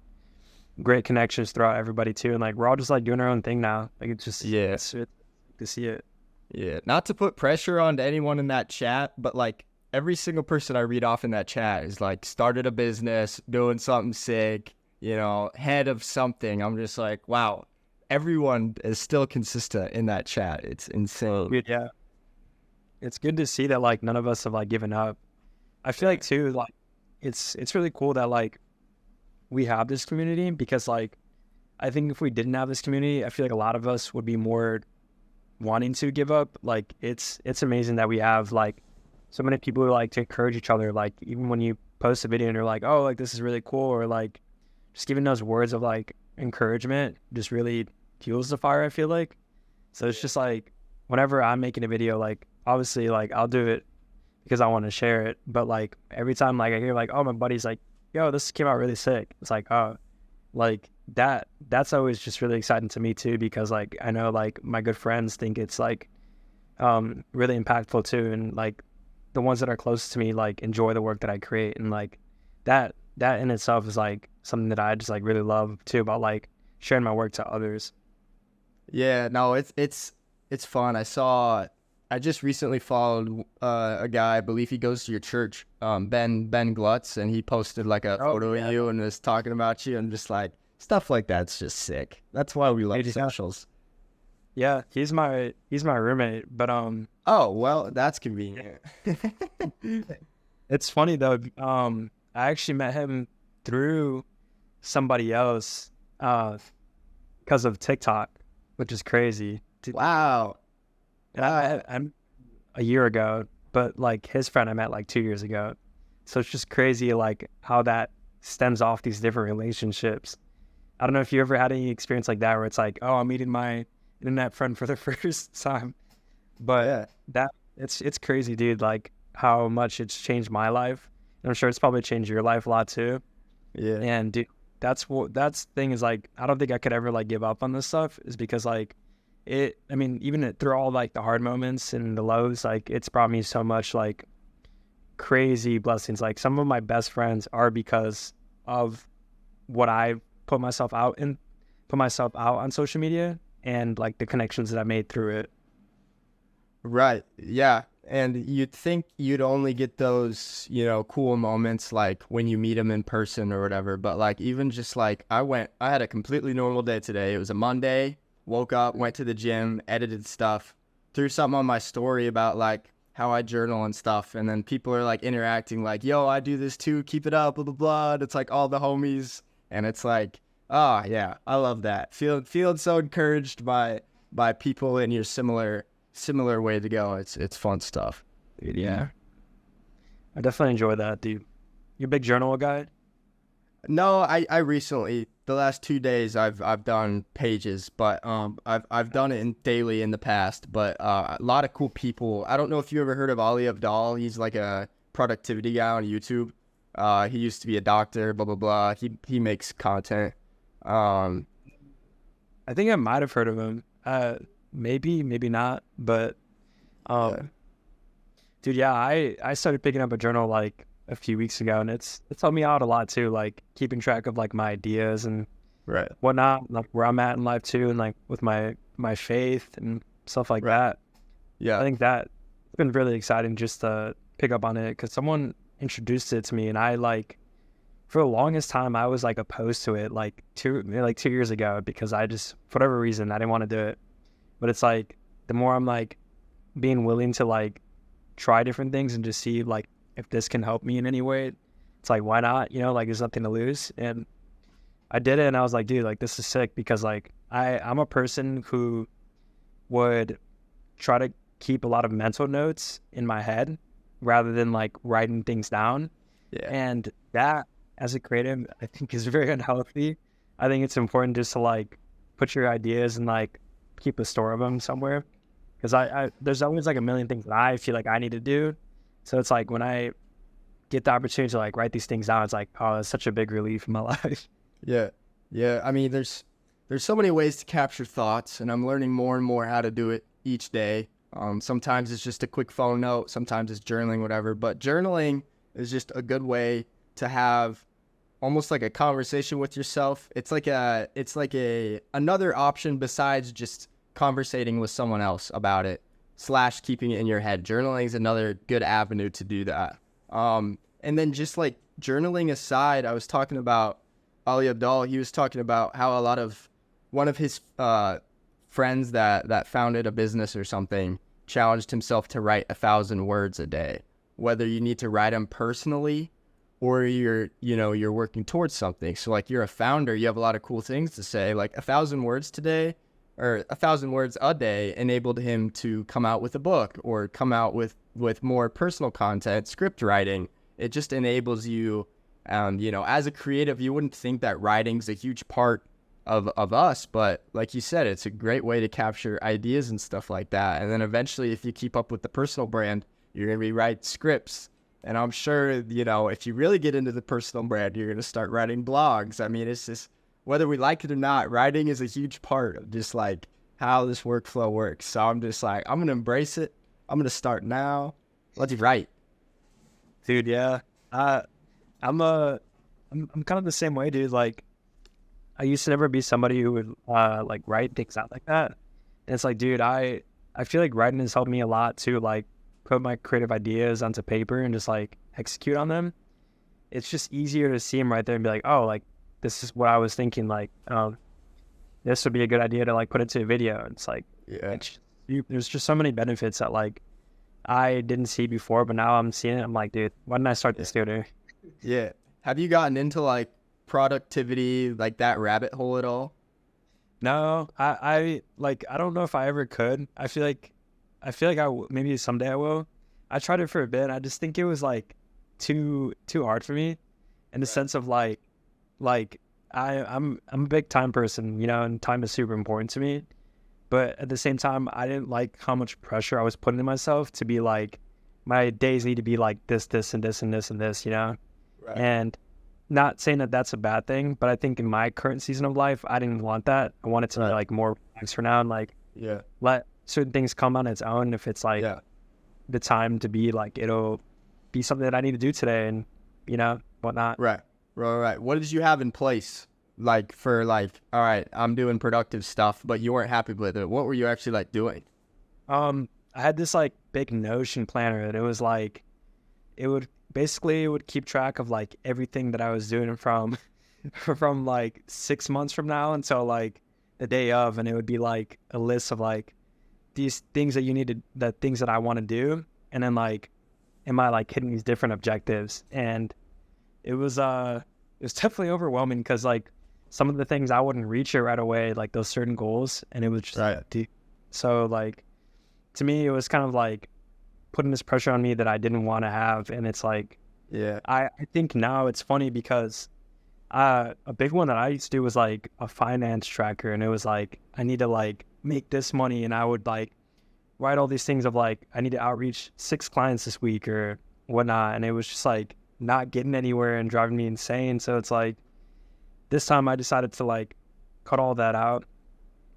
great connections throughout everybody too, and like we're all just like doing our own thing now. Like it's just it's to see it. Yeah. Not to put pressure on anyone in that chat, but like every single person I read off in that chat is like started a business, doing something sick, you know, head of something. I'm just like, wow, everyone is still consistent in that chat. It's insane. Dude, yeah. It's good to see that like none of us have like given up. I feel like too, like it's really cool that like we have this community, because like I think if we didn't have this community, I feel like a lot of us would be more wanting to give up. Like it's amazing that we have like so many people who like to encourage each other. Like even when you post a video and you're like, oh, like this is really cool, or like just giving those words of like encouragement just really fuels the fire, I feel like. So it's just like whenever I'm making a video, like obviously like I'll do it because I want to share it, but like every time like I hear like, oh, my buddy's like, yo, this came out really sick, it's like, oh, like that's always just really exciting to me too, because like I know like my good friends think it's like really impactful too, and like the ones that are close to me like enjoy the work that I create, and like that in itself is like something that I just like really love too, about like sharing my work to others. Yeah, no, it's fun. I just recently followed a guy, I believe he goes to your church, Ben Glutz, and he posted like a photo of you and was talking about you, and just like stuff like that's just sick. That's why we love socials. Yeah, he's my roommate, but oh, well, that's convenient. It's funny though. I actually met him through somebody else because of TikTok, which is crazy. Wow. I'm a year ago, but like his friend I met like 2 years ago. So it's just crazy like how that stems off these different relationships. I don't know if you ever had any experience like that where it's like, oh, I'm meeting my internet friend for the first time. But that it's crazy, dude, like how much it's changed my life. And I'm sure it's probably changed your life a lot too. Yeah. And dude, that's the thing is like, I don't think I could ever like give up on this stuff, is because like even through all like the hard moments and the lows, like it's brought me so much like crazy blessings. Like some of my best friends are because of what I put myself out on social media, and like the connections that I made through it. Right. Yeah. And you'd think you'd only get those, you know, cool moments like when you meet them in person or whatever. But like even just like I had a completely normal day today. It was a Monday. Woke up, went to the gym, edited stuff, threw something on my story about like how I journal and stuff. And then people are like interacting like, yo, I do this too. Keep it up, blah, blah, blah. And it's like all the homies. And it's like, oh yeah, I love that. Feeling so encouraged by people in your similar way to go. It's fun stuff. Dude, yeah. I definitely enjoy that, dude. You a big journal guy? No, I recently, the last 2 days I've done pages, but I've done it daily in the past. But a lot of cool people. I don't know if you ever heard of Ali Abdal. He's like a productivity guy on YouTube. He used to be a doctor, blah blah blah. He makes content. I think I might have heard of him. Maybe not. But dude, yeah, I started picking up a journal like a few weeks ago, and it's helped me out a lot too, like keeping track of like my ideas and whatnot, like where I'm at in life too, and like with my faith and stuff like that. Yeah, I think that's been really exciting just to pick up on it, because someone introduced it to me, and I like for the longest time I was like opposed to it, like 2 years ago, because I just for whatever reason I didn't want to do it. But it's like the more I'm like being willing to like try different things and just see like if this can help me in any way, it's like, why not? You know, like there's nothing to lose. And I did it, and I was like, dude, like this is sick, because like I'm a person who would try to keep a lot of mental notes in my head rather than like writing things down. Yeah. And that as a creative, I think is very unhealthy. I think it's important just to like put your ideas and like keep a store of them somewhere. Because I there's always like a million things that I feel like I need to do. So it's like when I get the opportunity to like write these things down, it's like, oh, it's such a big relief in my life. Yeah. Yeah. I mean, there's so many ways to capture thoughts, and I'm learning more and more how to do it each day. Sometimes it's just a quick phone note. Sometimes it's journaling, whatever. But journaling is just a good way to have almost like a conversation with yourself. It's like another option besides just conversating with someone else about it / keeping it in your head. Journaling is another good avenue to do that. And then just like journaling aside, I was talking about Ali Abdal. He was talking about how one of his friends that founded a business or something challenged himself to write 1,000 words a day. Whether you need to write them personally or you're working towards something. So like you're a founder, you have a lot of cool things to say. Like 1,000 words today or 1,000 words a day enabled him to come out with a book or come out with more personal content, script writing. It just enables you, as a creative, you wouldn't think that writing's a huge part of us, but like you said, it's a great way to capture ideas and stuff like that. And then eventually, if you keep up with the personal brand, you're going to be writing scripts. And I'm sure, if you really get into the personal brand, you're going to start writing blogs. I mean, it's just, whether we like it or not, writing is a huge part of just like how this workflow works. So I'm just like, I'm going to embrace it. I'm going to start now. Let's write. Dude, yeah. I'm kind of the same way, dude. Like, I used to never be somebody who would like write things out like that. And it's like, dude, I feel like writing has helped me a lot to like put my creative ideas onto paper and just like execute on them. It's just easier to see them right there and be like, oh, like this is what I was thinking. Like, this would be a good idea to like put into a video. And it's like, yeah, there's just so many benefits that like I didn't see before, but now I'm seeing it. I'm like, dude, why didn't I start this sooner? Yeah. Have you gotten into like productivity, like that rabbit hole at all? No, I don't know if I ever could. I feel like maybe someday I will. I tried it for a bit. I just think it was like too hard for me in the sense of like I'm a big time person, and time is super important to me. But at the same time, I didn't like how much pressure I was putting on myself to be like, my days need to be like this, and this, and this, and this, Right. And not saying that that's a bad thing, but I think in my current season of life, I didn't want that. I wanted to be like more relaxed for now and like let certain things come on its own. If it's like the time to be like, it'll be something that I need to do today and, whatnot. Right. What did you have in place? Like for like, all right, I'm doing productive stuff, but you weren't happy with it. What were you actually like doing? I had this like big Notion planner and it was like, it would keep track of like everything that I was doing from like 6 months from now until like the day of. And it would be like a list of like these things the things that I want to do. And then like, am I like hitting these different objectives? And it was definitely overwhelming because like some of the things I wouldn't reach it right away, like those certain goals. And it was just deep. So like, to me, it was kind of like putting this pressure on me that I didn't want to have. And it's like, I think now it's funny because a big one that I used to do was like a finance tracker. And it was like, I need to like make this money. And I would like write all these things of like, I need to outreach 6 clients this week or whatnot. And it was just like not getting anywhere and driving me insane. So it's like, this time I decided to like cut all that out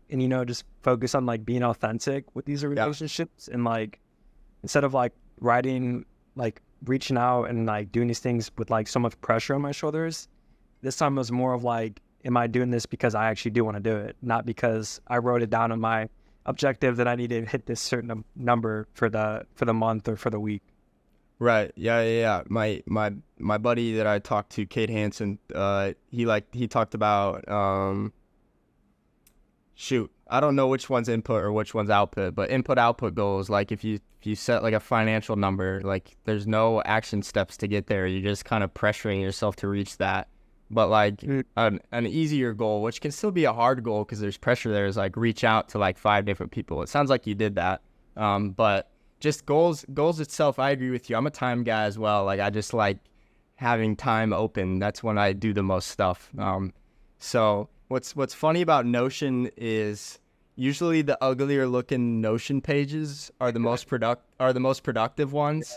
and, just focus on like being authentic with these relationships and like, instead of like writing, like reaching out and like doing these things with like so much pressure on my shoulders, this time it was more of like, am I doing this because I actually do want to do it? Not because I wrote it down on my objective that I need to hit this certain number for the month or for the week. Right. Yeah. My buddy that I talked to, Kate Hansen, he talked about, I don't know which one's input or which one's output, but input-output goals, like if you set like a financial number, like there's no action steps to get there. You're just kind of pressuring yourself to reach that. But like an easier goal, which can still be a hard goal because there's pressure there, is like reach out to like 5 different people. It sounds like you did that. But just goals itself, I agree with you. I'm a time guy as well. Like I just like having time open. That's when I do the most stuff. So What's funny about Notion is usually the uglier looking Notion pages are the most productive ones,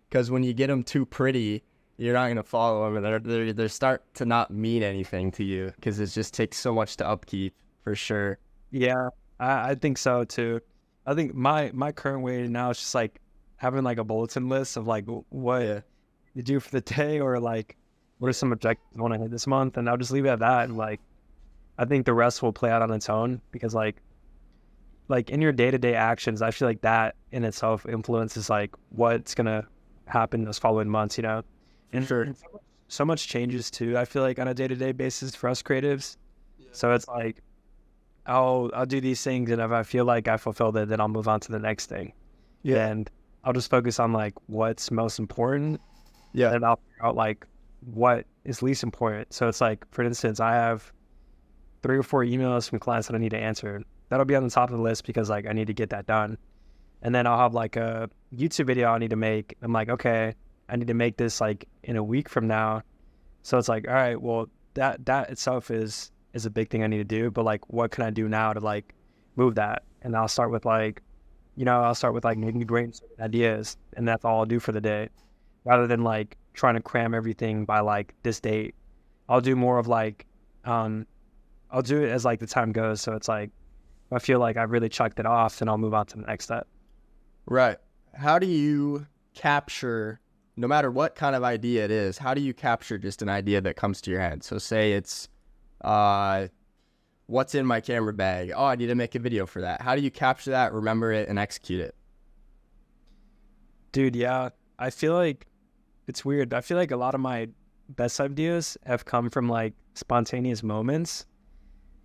because when you get them too pretty, you're not gonna follow them, and they start to not mean anything to you because it just takes so much to upkeep, for sure. Yeah, I think so too. I think my current way now is just like having like a bulletin list of like what you do for the day, or like what are some objectives I want to hit this month, and I'll just leave it at that. And like I think the rest will play out on its own, because like in your day-to-day actions, I feel like that in itself influences like what's gonna happen those following months, you know. And Sure. so much changes too, I feel like, on a day-to-day basis for us creatives. So it's like I'll do these things, and if I feel like I fulfilled it, then I'll move on to the next thing. Yeah. And I'll just focus on like what's most important, Yeah. and I'll figure out like what is least important. So it's like, for instance, I have 3 or 4 emails from clients that I need to answer. That'll be on the top of the list because like I need to get that done. And then I'll have like a YouTube video I need to make. I'm like, okay, I need to make this like in a week from now. So it's like, all right, well, that itself is a big thing I need to do. But like, what can I do now to like move that? And I'll start with like, making brainstorming ideas, and that's all I'll do for the day, rather than like trying to cram everything by like this date. I'll do more of like, I'll do it as like the time goes. So it's like, if I feel like I've really chucked it off, then I'll move on to the next step. Right. How do you capture, no matter what kind of idea it is, how do you capture just an idea that comes to your head? So say it's, what's in my camera bag? Oh, I need to make a video for that. How do you capture that, remember it, and execute it? Dude, yeah. I feel like it's weird. I feel like a lot of my best ideas have come from like spontaneous moments.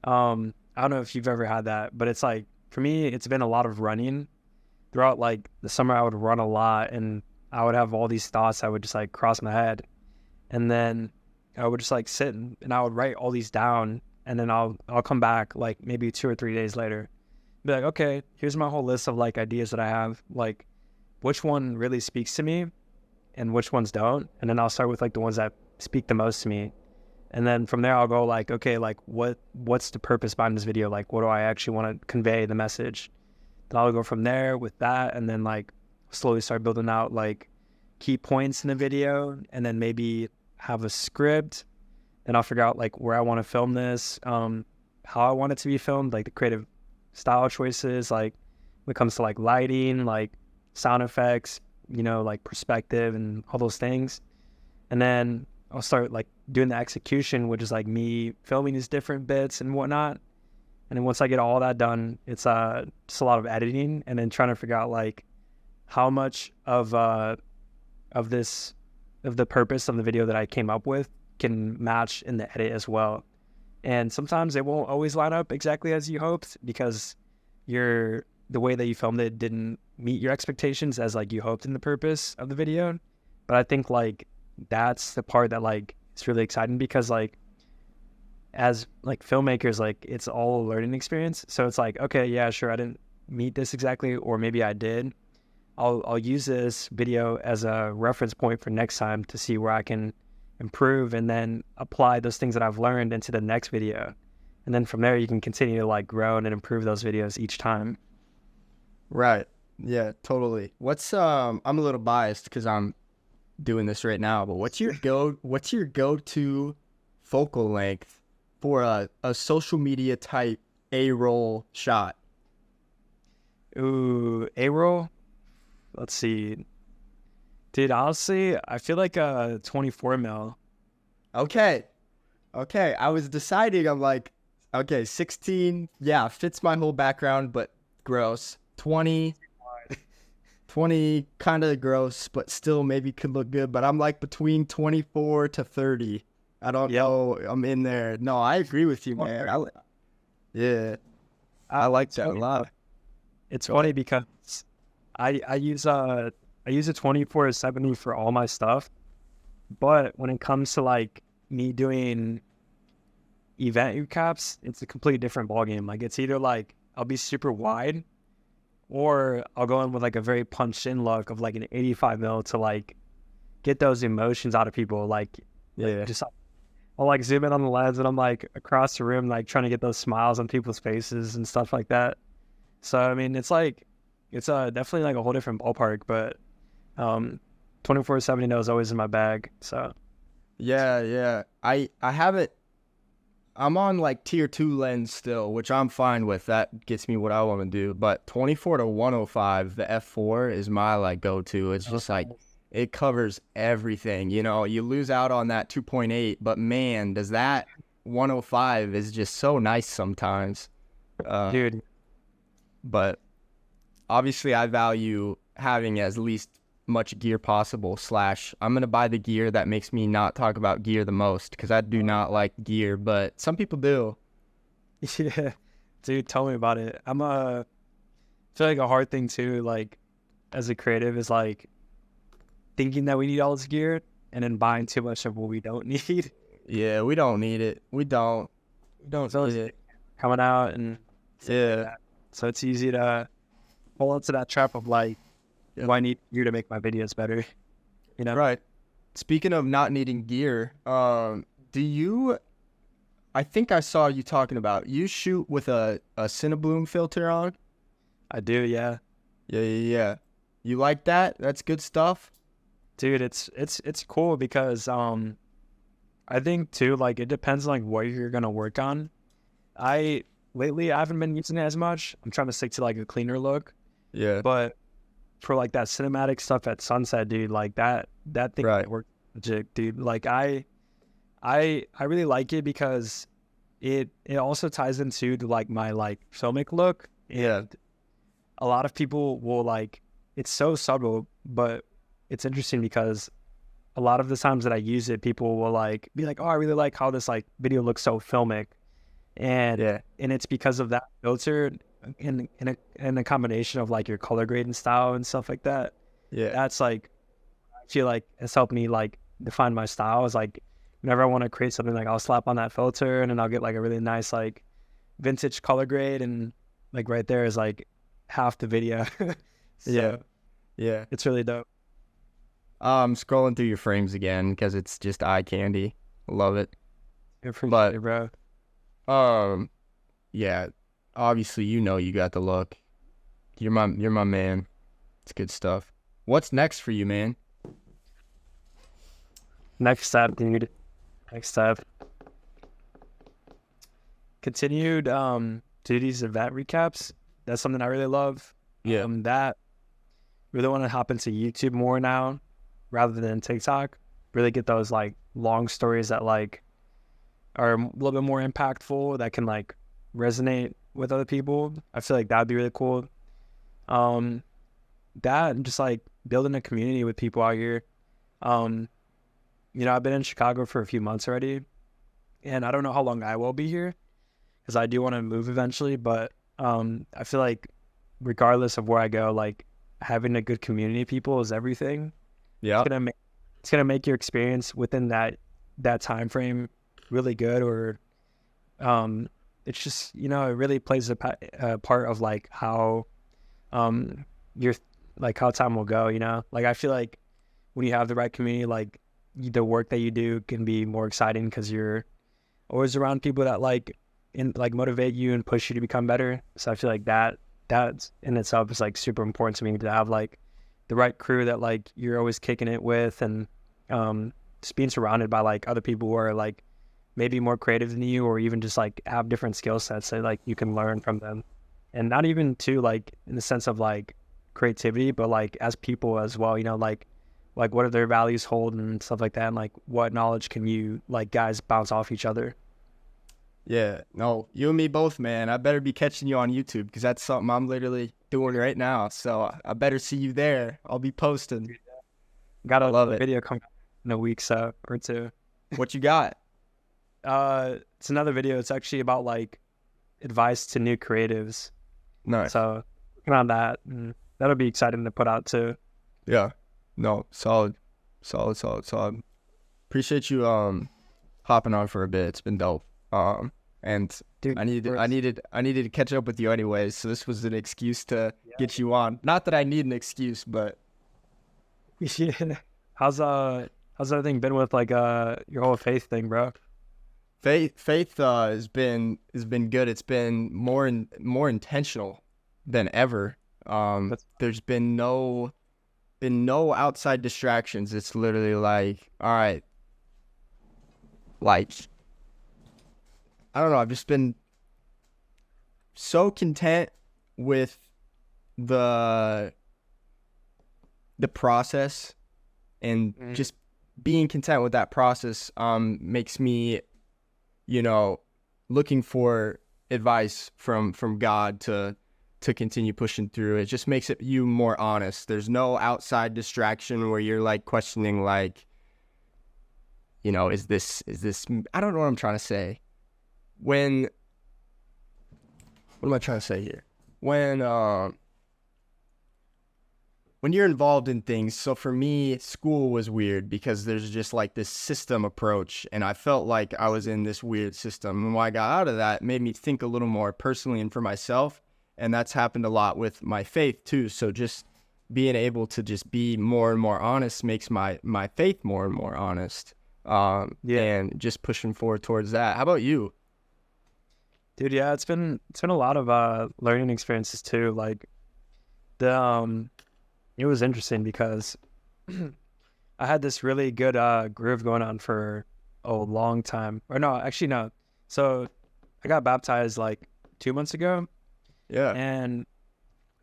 I don't know if you've ever had that, but it's like, for me, it's been a lot of running. Throughout like the summer, I would run a lot, and I would have all these thoughts that would just like cross my head. And then I would just like sit and I would write all these down, and then I'll come back like maybe 2 or 3 days later, be like, okay, here's my whole list of like ideas that I have, like which one really speaks to me and which ones don't. And then I'll start with like the ones that speak the most to me. And then from there, I'll go like, okay, like what's the purpose behind this video? Like, what do I actually want to convey, the message? Then I'll go from there with that, and then like slowly start building out like key points in the video, and then maybe have a script. Then I'll figure out like where I want to film this, how I want it to be filmed, like the creative style choices, like when it comes to like lighting, like sound effects, you know, like perspective and all those things. And then I'll start like doing the execution, which is like me filming these different bits and whatnot. And then once I get all that done, it's just a lot of editing, and then trying to figure out like how much of the purpose of the video that I came up with can match in the edit as well. And sometimes it won't always line up exactly as you hoped, because the way that you filmed it didn't meet your expectations as like you hoped in the purpose of the video. But I think like that's the part that like it's really exciting, because like as like filmmakers, like it's all a learning experience. So it's like, okay, yeah, sure, I didn't meet this exactly, or maybe I did. I'll use this video as a reference point for next time to see where I can improve, and then apply those things that I've learned into the next video. And then from there, you can continue to like grow and improve those videos each time. Right. Yeah, totally. What's I'm a little biased because I'm doing this right now, but what's your go-to focal length for a social media type A-roll shot? Ooh, A-roll? Let's see. Dude, honestly, I feel like a 24 mil. Okay. I was deciding, I'm like, okay, 16, yeah, fits my whole background, but gross. 20 kind of gross, but still maybe could look good. But I'm like between 24 to 30. I don't know. I'm in there. No, I agree with you, man. I like that a lot. It's funny because I use a 24-70 for all my stuff, but when it comes to like me doing event recaps, it's a completely different ballgame. Like it's either like I'll be super wide, or I'll go in with like a very punched in look of like an 85 mil to like get those emotions out of people. Just I'll like zoom in on the lens and I'm like across the room, like trying to get those smiles on people's faces and stuff like that. So, I mean, it's like, it's definitely like a whole different ballpark, but 24/70 is always in my bag. So, Yeah. I haven't. I'm on like tier 2 lens still, which I'm fine with. That gets me what I want to do. But 24 to 105, the f4 is my like go-to. It's just like it covers everything. You know, you lose out on that 2.8, but man, does that 105 is just so nice sometimes. dude, But obviously, I value having as least much gear possible. / I'm gonna buy the gear that makes me not talk about gear the most, because I do not like gear, but some people do. yeah, dude, tell me about it. I feel like a hard thing too, like as a creative, is like thinking that we need all this gear and then buying too much of what we don't need. Yeah, we don't need it. We don't So need it's it. coming out and Yeah, so it's easy to fall into that trap of like, Yep. do I need you to make my videos better? You know? right. Speaking of not needing gear, do you? I think I saw you talking about you shoot with a Cinebloom filter on. I do, yeah. Yeah. You like that? That's good stuff. Dude, it's cool because I think too, like it depends on like what you're gonna work on. Lately I haven't been using it as much. I'm trying to stick to like a cleaner look. Yeah. But for like that cinematic stuff at sunset, dude, like that thing Right. worked legit, dude. Like I really like it because it also ties into like my like filmic look. Yeah. And a lot of people will like, it's so subtle, but it's interesting because a lot of the times that I use it, people will like be like, oh, I really like how this like video looks so filmic. And it's because of that filter in a combination of like your color grading style and stuff like that. Yeah. That's like, I feel like it's helped me like define my style. Is like whenever I want to create something, like I'll slap on that filter and then I'll get like a really nice like vintage color grade, and like right there is like half the video. So, Yeah. it's really dope. I'm scrolling through your frames again because it's just eye candy. Love it. I appreciate But- it, bro. Yeah. Obviously, you know you got the look. You're my man. It's good stuff. What's next for you, man? Next step, dude. Next step. Continued to do these event recaps. That's something I really love. Yeah. That really want to hop into YouTube more now rather than TikTok. Really get those like long stories that like are a little bit more impactful, that can like resonate with other people. I feel like that'd be really cool. That and just like building a community with people out here. You know, I've been in Chicago for a few months already, and I don't know how long I will be here because I do want to move eventually. But I feel like regardless of where I go, like having a good community of people is everything. Yeah. It's gonna make your experience within that time frame really good. Or it's just, you know, it really plays a part of like how your like how time will go. You know, like I feel like when you have the right community, like the work that you do can be more exciting because you're always around people that like motivate you and push you to become better. So I feel like that in itself is like super important to me, to have like the right crew that like you're always kicking it with, and just being surrounded by like other people who are like maybe more creative than you, or even just like have different skill sets that like you can learn from them. And not even to like in the sense of like creativity, but like as people as well, you know, like what do their values hold and stuff like that, and like what knowledge can you like guys bounce off each other. Yeah. No, you and me both, man. I better be catching you on YouTube because that's something I'm literally doing right now. So I better see you there. I'll be posting. Got Love a it. video coming in a week or two. What you got? It's another video. It's actually about like advice to new creatives. Nice. So working on that, and that'll be exciting to put out too. Yeah. No, solid. Appreciate you hopping on for a bit. It's been dope. And Dude, I needed to catch up with you anyways, so this was an excuse to get you on. Not that I need an excuse, but yeah. How's everything been with like your whole faith thing, bro? Faith has been good. It's been more intentional than ever. There's been no outside distractions. It's literally like, all right, like, I don't know. I've just been so content with the process, and just being content with that process makes me, looking for advice from God to continue pushing through. It just makes you more honest. There's no outside distraction where you're like questioning, like, is this I don't know what I'm trying to say. What am I trying to say here? When you're involved in things, so for me, school was weird because there's just like this system approach, and I felt like I was in this weird system. And when I got out of that, it made me think a little more personally and for myself, and that's happened a lot with my faith too. So just being able to just be more and more honest makes my faith more and more honest, and just pushing forward towards that. How about you? Dude, yeah, it's been a lot of learning experiences too. Like it was interesting because I had this really good groove going on for a long time. Or no, actually no. So I got baptized like 2 months ago. Yeah. And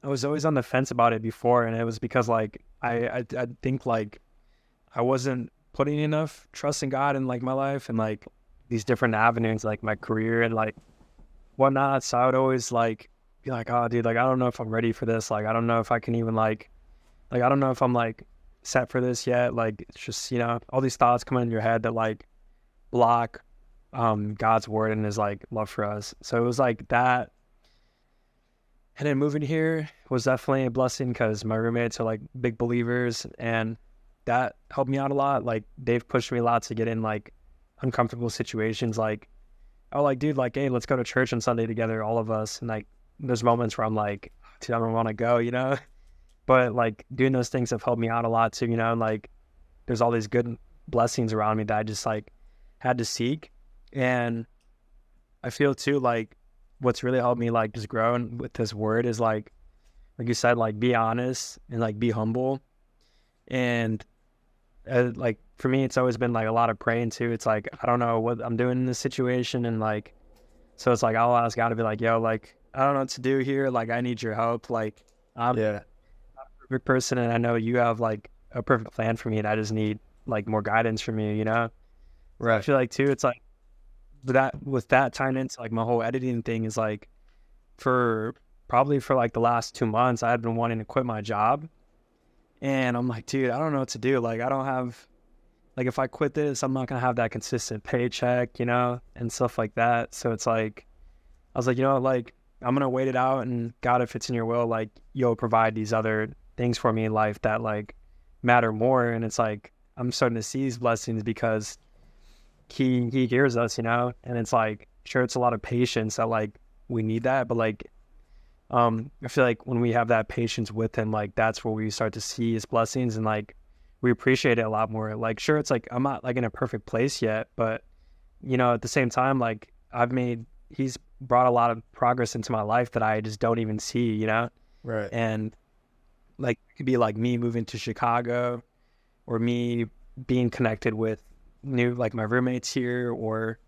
I was always on the fence about it before, and it was because like I think like I wasn't putting enough trust in God in like my life and like these different avenues, like my career and like whatnot. So I would always like be like, oh dude, like I don't know if I'm ready for this. Like I don't know if I can even like I don't know if I'm like set for this yet. Like it's just, all these thoughts come in your head that like block God's word and his like love for us. So it was like that. And then moving here was definitely a blessing because my roommates are like big believers, and that helped me out a lot. Like they've pushed me a lot to get in like uncomfortable situations. Like, oh, like dude, like, hey, let's go to church on Sunday together, all of us. And like there's moments where I'm like, dude, I don't want to go, But like doing those things have helped me out a lot too, and like there's all these good blessings around me that I just like had to seek. And I feel too like what's really helped me like just growing with this word is like you said, like be honest and like be humble. And like for me, it's always been like a lot of praying too. It's like, I don't know what I'm doing in this situation. And like, so it's like, I'll ask God to be like, yo, like, I don't know what to do here. Like, I need your help. Like, I'm a perfect person, and I know you have like a perfect plan for me, and I just need like more guidance from you, Right. So I feel like too, it's like with that tying into like my whole editing thing is like for like the last 2 months, I had been wanting to quit my job, and I'm like, dude, I don't know what to do. Like, I don't have, like, if I quit this, I'm not gonna have that consistent paycheck, and stuff like that. So it's like, I was like, like I'm gonna wait it out, and God, if it's in your will, like you'll provide these other things for me in life that like matter more. And it's like I'm starting to see these blessings because he hears us, and it's like, sure, it's a lot of patience that like we need that, but like I feel like when we have that patience with him, like that's where we start to see his blessings, and like we appreciate it a lot more. Like, sure, it's like I'm not like in a perfect place yet, but at the same time, like he's brought a lot of progress into my life that I just don't even see, Right. And like it could be like me moving to Chicago, or me being connected with new like my roommates here, or it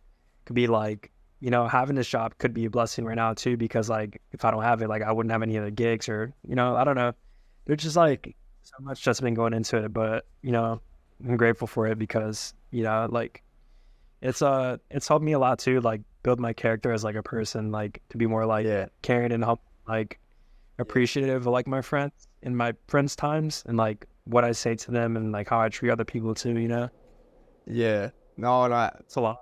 could be like having this job could be a blessing right now too, because like if I don't have it, like I wouldn't have any other gigs, or I don't know. There's just like so much just been going into it, but I'm grateful for it because like it's helped me a lot too, like build my character as like a person, like to be more like caring and help, like appreciative of like my friends in my friends' times, and like what I say to them, and like how I treat other people too, Yeah. No, and It's a lot.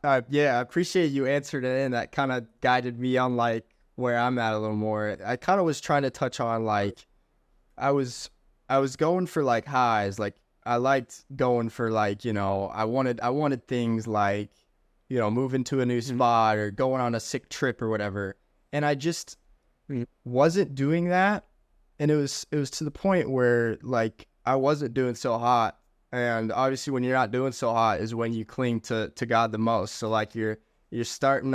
I appreciate you answered it, and that kind of guided me on like where I'm at a little more. I kind of was trying to touch on like I was going for like highs, like I liked going for like I wanted things like moving to a new spot or going on a sick trip or whatever, and I just wasn't doing that, and it was to the point where like I wasn't doing so hot, And obviously when you're not doing so hot is when you cling to God the most. So like you're starting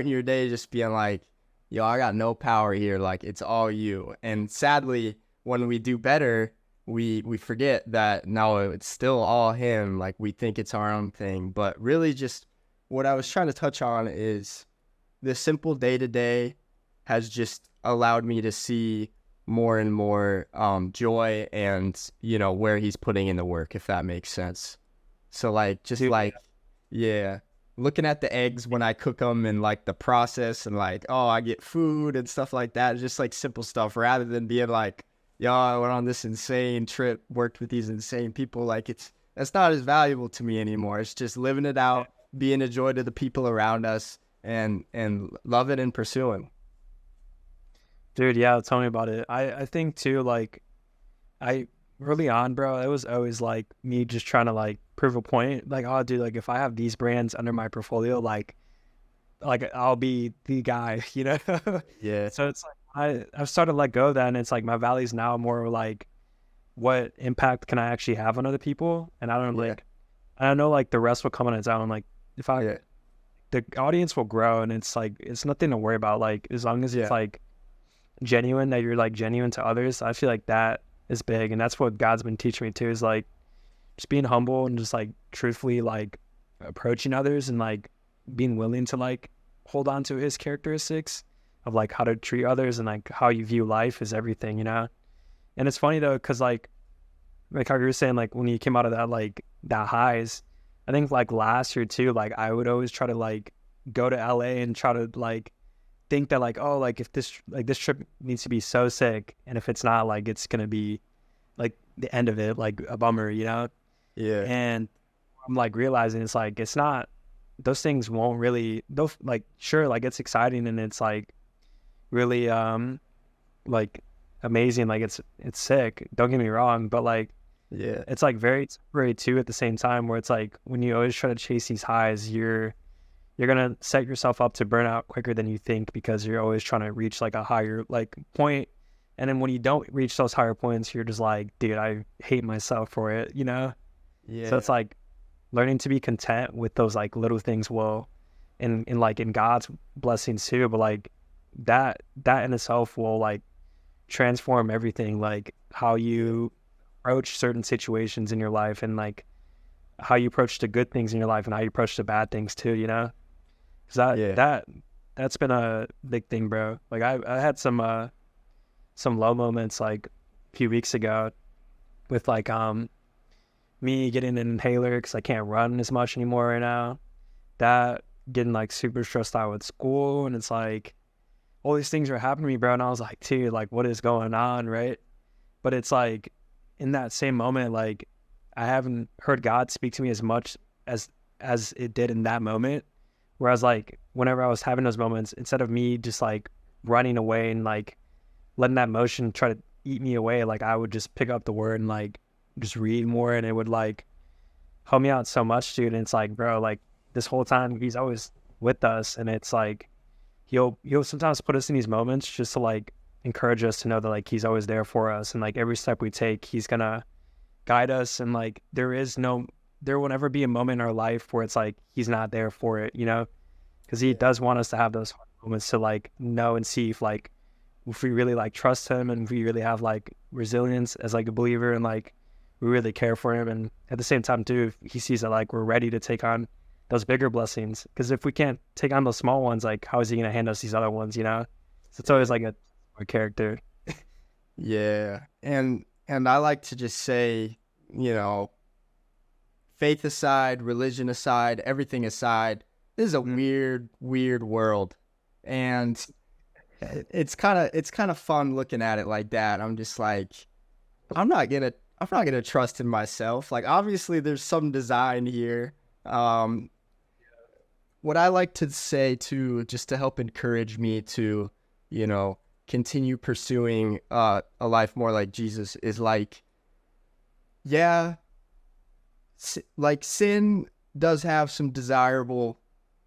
your day just being like, yo, I got no power here. Like it's all you. And sadly, when we do better, we forget that no, it's still all him. Like we think it's our own thing. But really just what I was trying to touch on is the simple day to day has just allowed me to see more and more joy and, you know, where he's putting in the work, if that makes sense. So like, just Dude, like, yeah, looking at the eggs when I cook them and like the process and like, oh, I get food and stuff like that. Just like simple stuff rather than being like, yo, I went on this insane trip, worked with these insane people. Like that's not as valuable to me anymore. It's just living it out, being a joy to the people around us and loving and pursuing. Dude, yeah, tell me about it. I think too, like, I early on, bro, it was always like me just trying to like prove a point. Like, oh, dude, like if I have these brands under my portfolio, like I'll be the guy, you know? Yeah. So it's like I've started to let go of that, and it's like my value's now more like what impact can I actually have on other people? And I don't like, I don't know, like the rest will come on its own. Like if I, the audience will grow, and it's like it's nothing to worry about. Like as long as it's like genuine, that you're like genuine to others, I feel like that is big. And that's what God's been teaching me too, is like just being humble and just like truthfully like approaching others and like being willing to like hold on to his characteristics of like how to treat others and like how you view life is everything, you know? And it's funny though, because like how you were saying, like when you came out of that, like that highs, I think like last year too, like I would always try to like go to LA and try to like think that like, oh, like if this trip needs to be so sick, and if it's not, like it's gonna be like the end of it, like a bummer, you know? Yeah. And I'm like realizing it's like it's not, those things won't really, they'll like sure, like it's exciting and it's like really like amazing, like it's sick, don't get me wrong, but like it's like very temporary too at the same time, where it's like when you always try to chase these highs, you're gonna set yourself up to burn out quicker than you think, because you're always trying to reach like a higher like point. And then when you don't reach those higher points, you're just like, dude, I hate myself for it, you know? So it's like learning to be content with those like little things will, and like in God's blessings too, but like that in itself will like transform everything, like how you approach certain situations in your life, and like how you approach the good things in your life and how you approach the bad things too, you know? Because that's been a big thing, bro. Like I had some low moments like a few weeks ago with like me getting an inhaler because I can't run as much anymore right now. That getting like super stressed out with school, and it's like all these things are happening to me, bro. And I was like, dude, like what is going on, right? But it's like in that same moment, like I haven't heard God speak to me as much as it did in that moment. Whereas like whenever I was having those moments, instead of me just like running away and like letting that motion try to eat me away, like I would just pick up the word and like just read more, and it would like help me out so much, dude. And it's like, bro, like this whole time he's always with us, and it's like he'll sometimes put us in these moments just to like encourage us to know that like he's always there for us, and like every step we take he's gonna guide us. And like there will never be a moment in our life where it's like he's not there for it, you know? Because he does want us to have those moments to like know and see if we really like trust him, and if we really have like resilience as like a believer, and like we really care for him. And at the same time too, if he sees that like we're ready to take on those bigger blessings, because if we can't take on those small ones, like how is he going to hand us these other ones, you know? So it's always like a character. And I like to just say, you know, faith aside, religion aside, everything aside, this is a weird world. And it's kind of fun looking at it like that. I'm just like, I'm not gonna trust in myself. Like obviously there's some design here. What I like to say too, just to help encourage me to, you know, continue pursuing a life more like Jesus, is like, like sin does have some desirable,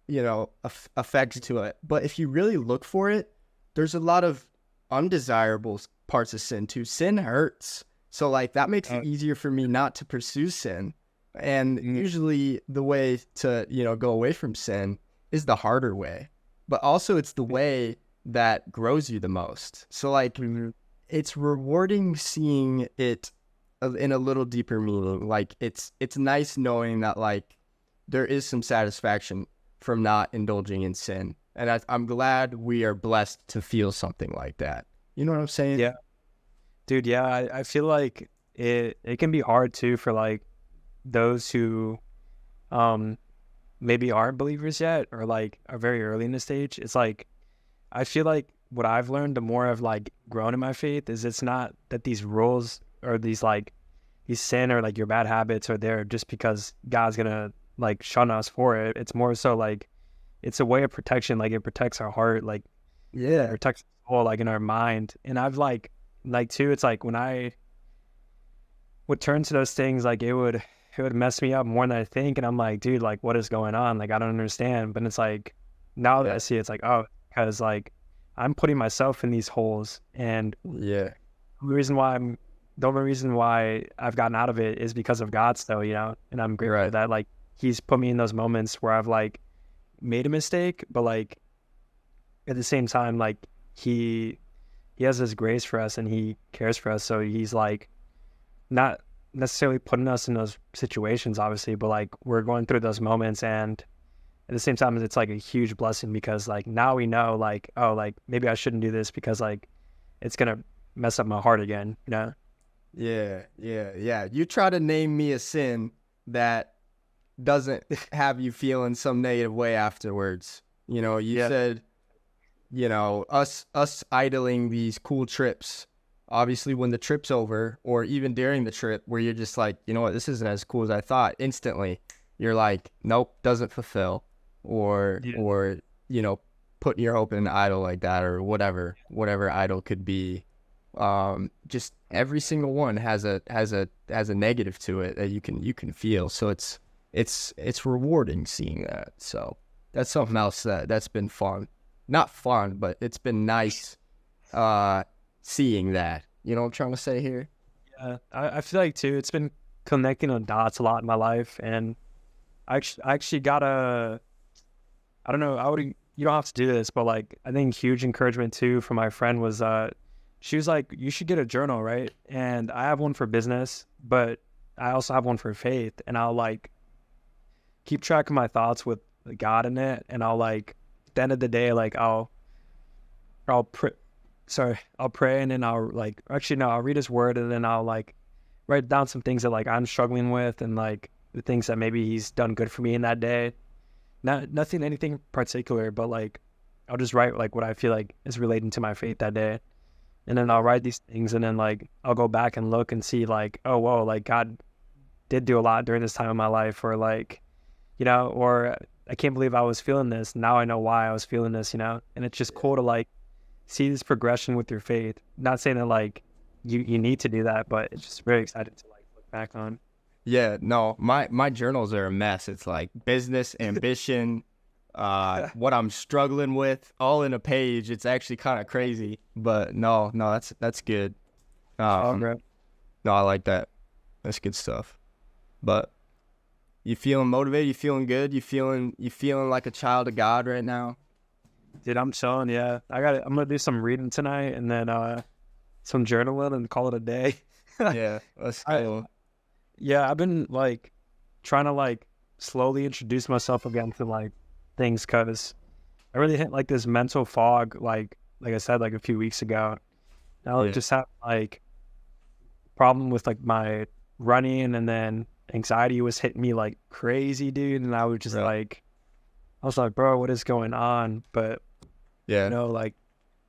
you know, effects to it. But if you really look for it, there's a lot of undesirable parts of sin too. Sin hurts. So like that makes it easier for me not to pursue sin. And usually the way to, go away from sin is the harder way. But also it's the way that grows you the most. So like it's rewarding seeing it in a little deeper meaning. Like it's nice knowing that like there is some satisfaction from not indulging in sin. And I'm glad we are blessed to feel something like that. You know what I'm saying? Yeah. Dude, yeah, I feel like it can be hard too for like those who maybe aren't believers yet or like are very early in the stage. It's like I feel like what I've learned, the more I've like grown in my faith, is it's not that these rules or these sin or like your bad habits are there just because God's gonna like shun us for it. It's more so like it's a way of protection. Like it protects our heart, like it protects our soul, like in our mind. And I've like too, it's like when I would turn to those things, like it would mess me up more than I think. And I'm like, dude, like what is going on? Like I don't understand. But it's like now that I see it, it's like, oh, because like I'm putting myself in these holes, and the only reason why I've gotten out of it is because of God still, and I'm grateful for that. Like he's put me in those moments where I've like made a mistake, but like at the same time, like he has his grace for us and he cares for us. So he's like not necessarily putting us in those situations, obviously, but like we're going through those moments, and at the same time, it's like a huge blessing because like now we know like, oh, like maybe I shouldn't do this because like it's gonna mess up my heart again, Yeah. You try to name me a sin that doesn't have you feeling some negative way afterwards. You said, us idling these cool trips. Obviously, when the trip's over, or even during the trip, where you're just like, you know what, this isn't as cool as I thought. Instantly, you're like, nope, doesn't fulfill, or putting your hope in an idol like that, or whatever idol could be. Just every single one has a negative to it that you can feel. So it's rewarding seeing that. So that's something else that's been fun. Not fun, but it's been nice seeing that. You know what I'm trying to say here? Yeah, I feel like too, it's been connecting on dots a lot in my life, and I actually got I don't know, you don't have to do this, but like I think huge encouragement too from my friend was she was like, you should get a journal, right? And I have one for business, but I also have one for faith, and I'll like keep track of my thoughts with God in it, and I'll like at the end of the day, like I'll pray, and then I'll like, actually no, I'll read his word, and then I'll like write down some things that like I'm struggling with, and like the things that maybe he's done good for me in that day. Anything particular, but like I'll just write like what I feel like is relating to my faith that day. And then I'll write these things, and then like I'll go back and look and see like, oh, whoa, like God did do a lot during this time of my life, or like, or I can't believe I was feeling this. Now I know why I was feeling this, And it's just cool to like see this progression with your faith. Not saying that like you need to do that, but it's just very exciting to like look back on. Yeah, no, my journals are a mess. It's like business, ambition, what I'm struggling with, all in a page. It's actually kind of crazy, but no, that's good. No, I like that. That's good stuff. But you feeling motivated? You feeling good? You feeling like a child of God right now? Dude, I'm chilling. Yeah, I'm gonna do some reading tonight, and then some journaling, and call it a day. Yeah, that's cool. I've been like trying to like slowly introduce myself again to like things, because I really hit like this mental fog, like I said, like a few weeks ago. Now I just have like problem with like my running, and then anxiety was hitting me like crazy, dude. And I was just like, I was like, bro, what is going on? But like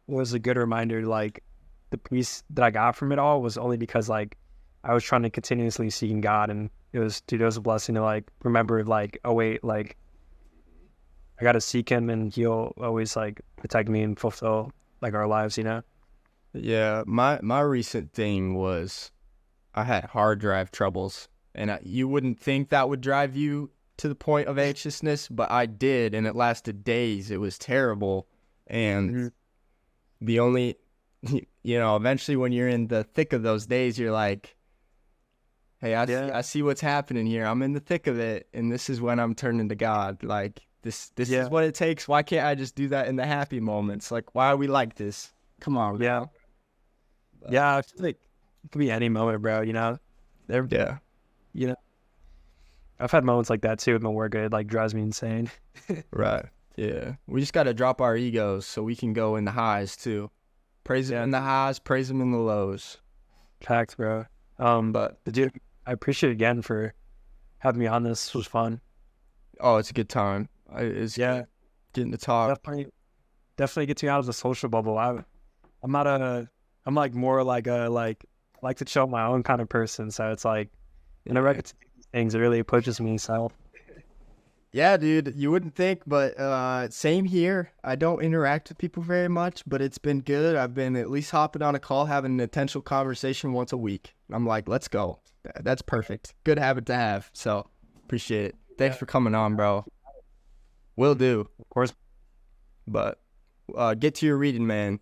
it was a good reminder, like the peace that I got from it all was only because like I was trying to continuously seek God, and it was a blessing to like remember like, oh wait, like I got to seek him, and he'll always like protect me and fulfill like our lives, Yeah, my recent thing was I had hard drive troubles, and you wouldn't think that would drive you to the point of anxiousness, but I did, and it lasted days. It was terrible, and you know, eventually when you're in the thick of those days, you're like, hey, I see what's happening here. I'm in the thick of it, and this is when I'm turning to God. Like, this is what it takes. Why can't I just do that in the happy moments? Like, why are we like this? Come on, bro. Yeah. Yeah, I feel like it could be any moment, bro, you know? Yeah. You know, I've had moments like that too with my work. It like drives me insane. Right. Yeah. We just got to drop our egos so we can go in the highs too. Praise him in the highs, praise him in the lows. Facts, bro. But dude, I appreciate it again for having me on this. This was fun. Oh, it's a good time. It's getting to talk. Definitely gets you out of the social bubble. I'm like more like to chill my own kind of person. So it's like whenever I get to do these things, it really pushes me. So yeah, dude, you wouldn't think, but same here. I don't interact with people very much, but it's been good. I've been at least hopping on a call, having an intentional conversation once a week. I'm like, let's go. That's perfect. Good habit to have. So appreciate it. Thanks for coming on, bro. Will do. Of course. But get to your reading, man.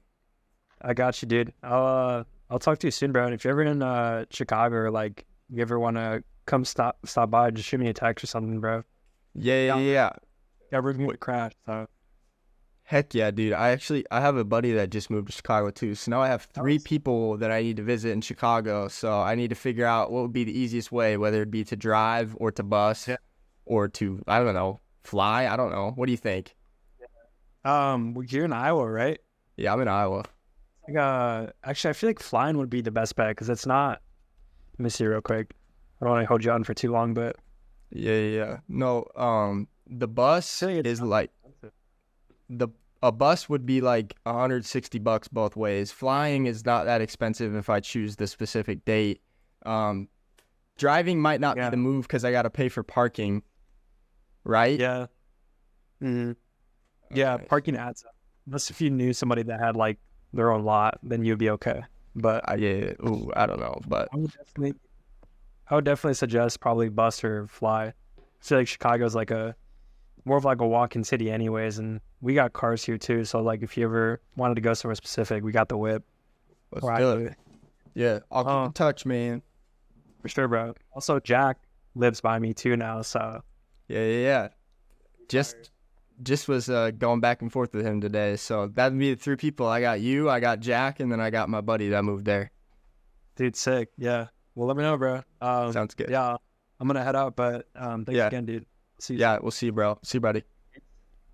I got you, dude. I'll talk to you soon, bro. And if you're ever in Chicago or like you ever want to come stop by, just shoot me a text or something, bro. Yeah. Yeah, we're going to crash. So heck yeah, dude. I have a buddy that just moved to Chicago too. So now I have 3 people that I need to visit in Chicago. So I need to figure out what would be the easiest way, whether it be to drive or to bus or to, I don't know, fly. I don't know. What do you think? You're in Iowa, right? Yeah, I'm in Iowa. Actually, I feel like flying would be the best bet because it's not. Let me see real quick. I don't want to hold you on for too long, but yeah. No, the bus is like a bus would be like $160 both ways. Flying is not that expensive if I choose the specific date. Driving might not be the move because I got to pay for parking. Right? Yeah. Mm-hmm. Yeah, parking adds up. Unless if you knew somebody that had like their own lot, then you'd be okay. But I don't know. But I would definitely suggest probably bus or fly. I feel like Chicago's like more of like a walk-in city anyways, and we got cars here too. So like if you ever wanted to go somewhere specific, we got the whip. Let's do it. Yeah, I'll keep in touch, man. For sure, bro. Also, Jack lives by me too now, so yeah. Just was going back and forth with him today. So that'd be the 3 people. I got you, I got Jack, and then I got my buddy that moved there. Dude, sick. Yeah. Well, let me know, bro. Sounds good. Yeah, I'm gonna head out, but thanks again, dude. See you. Yeah, we'll see you, bro. See you, buddy.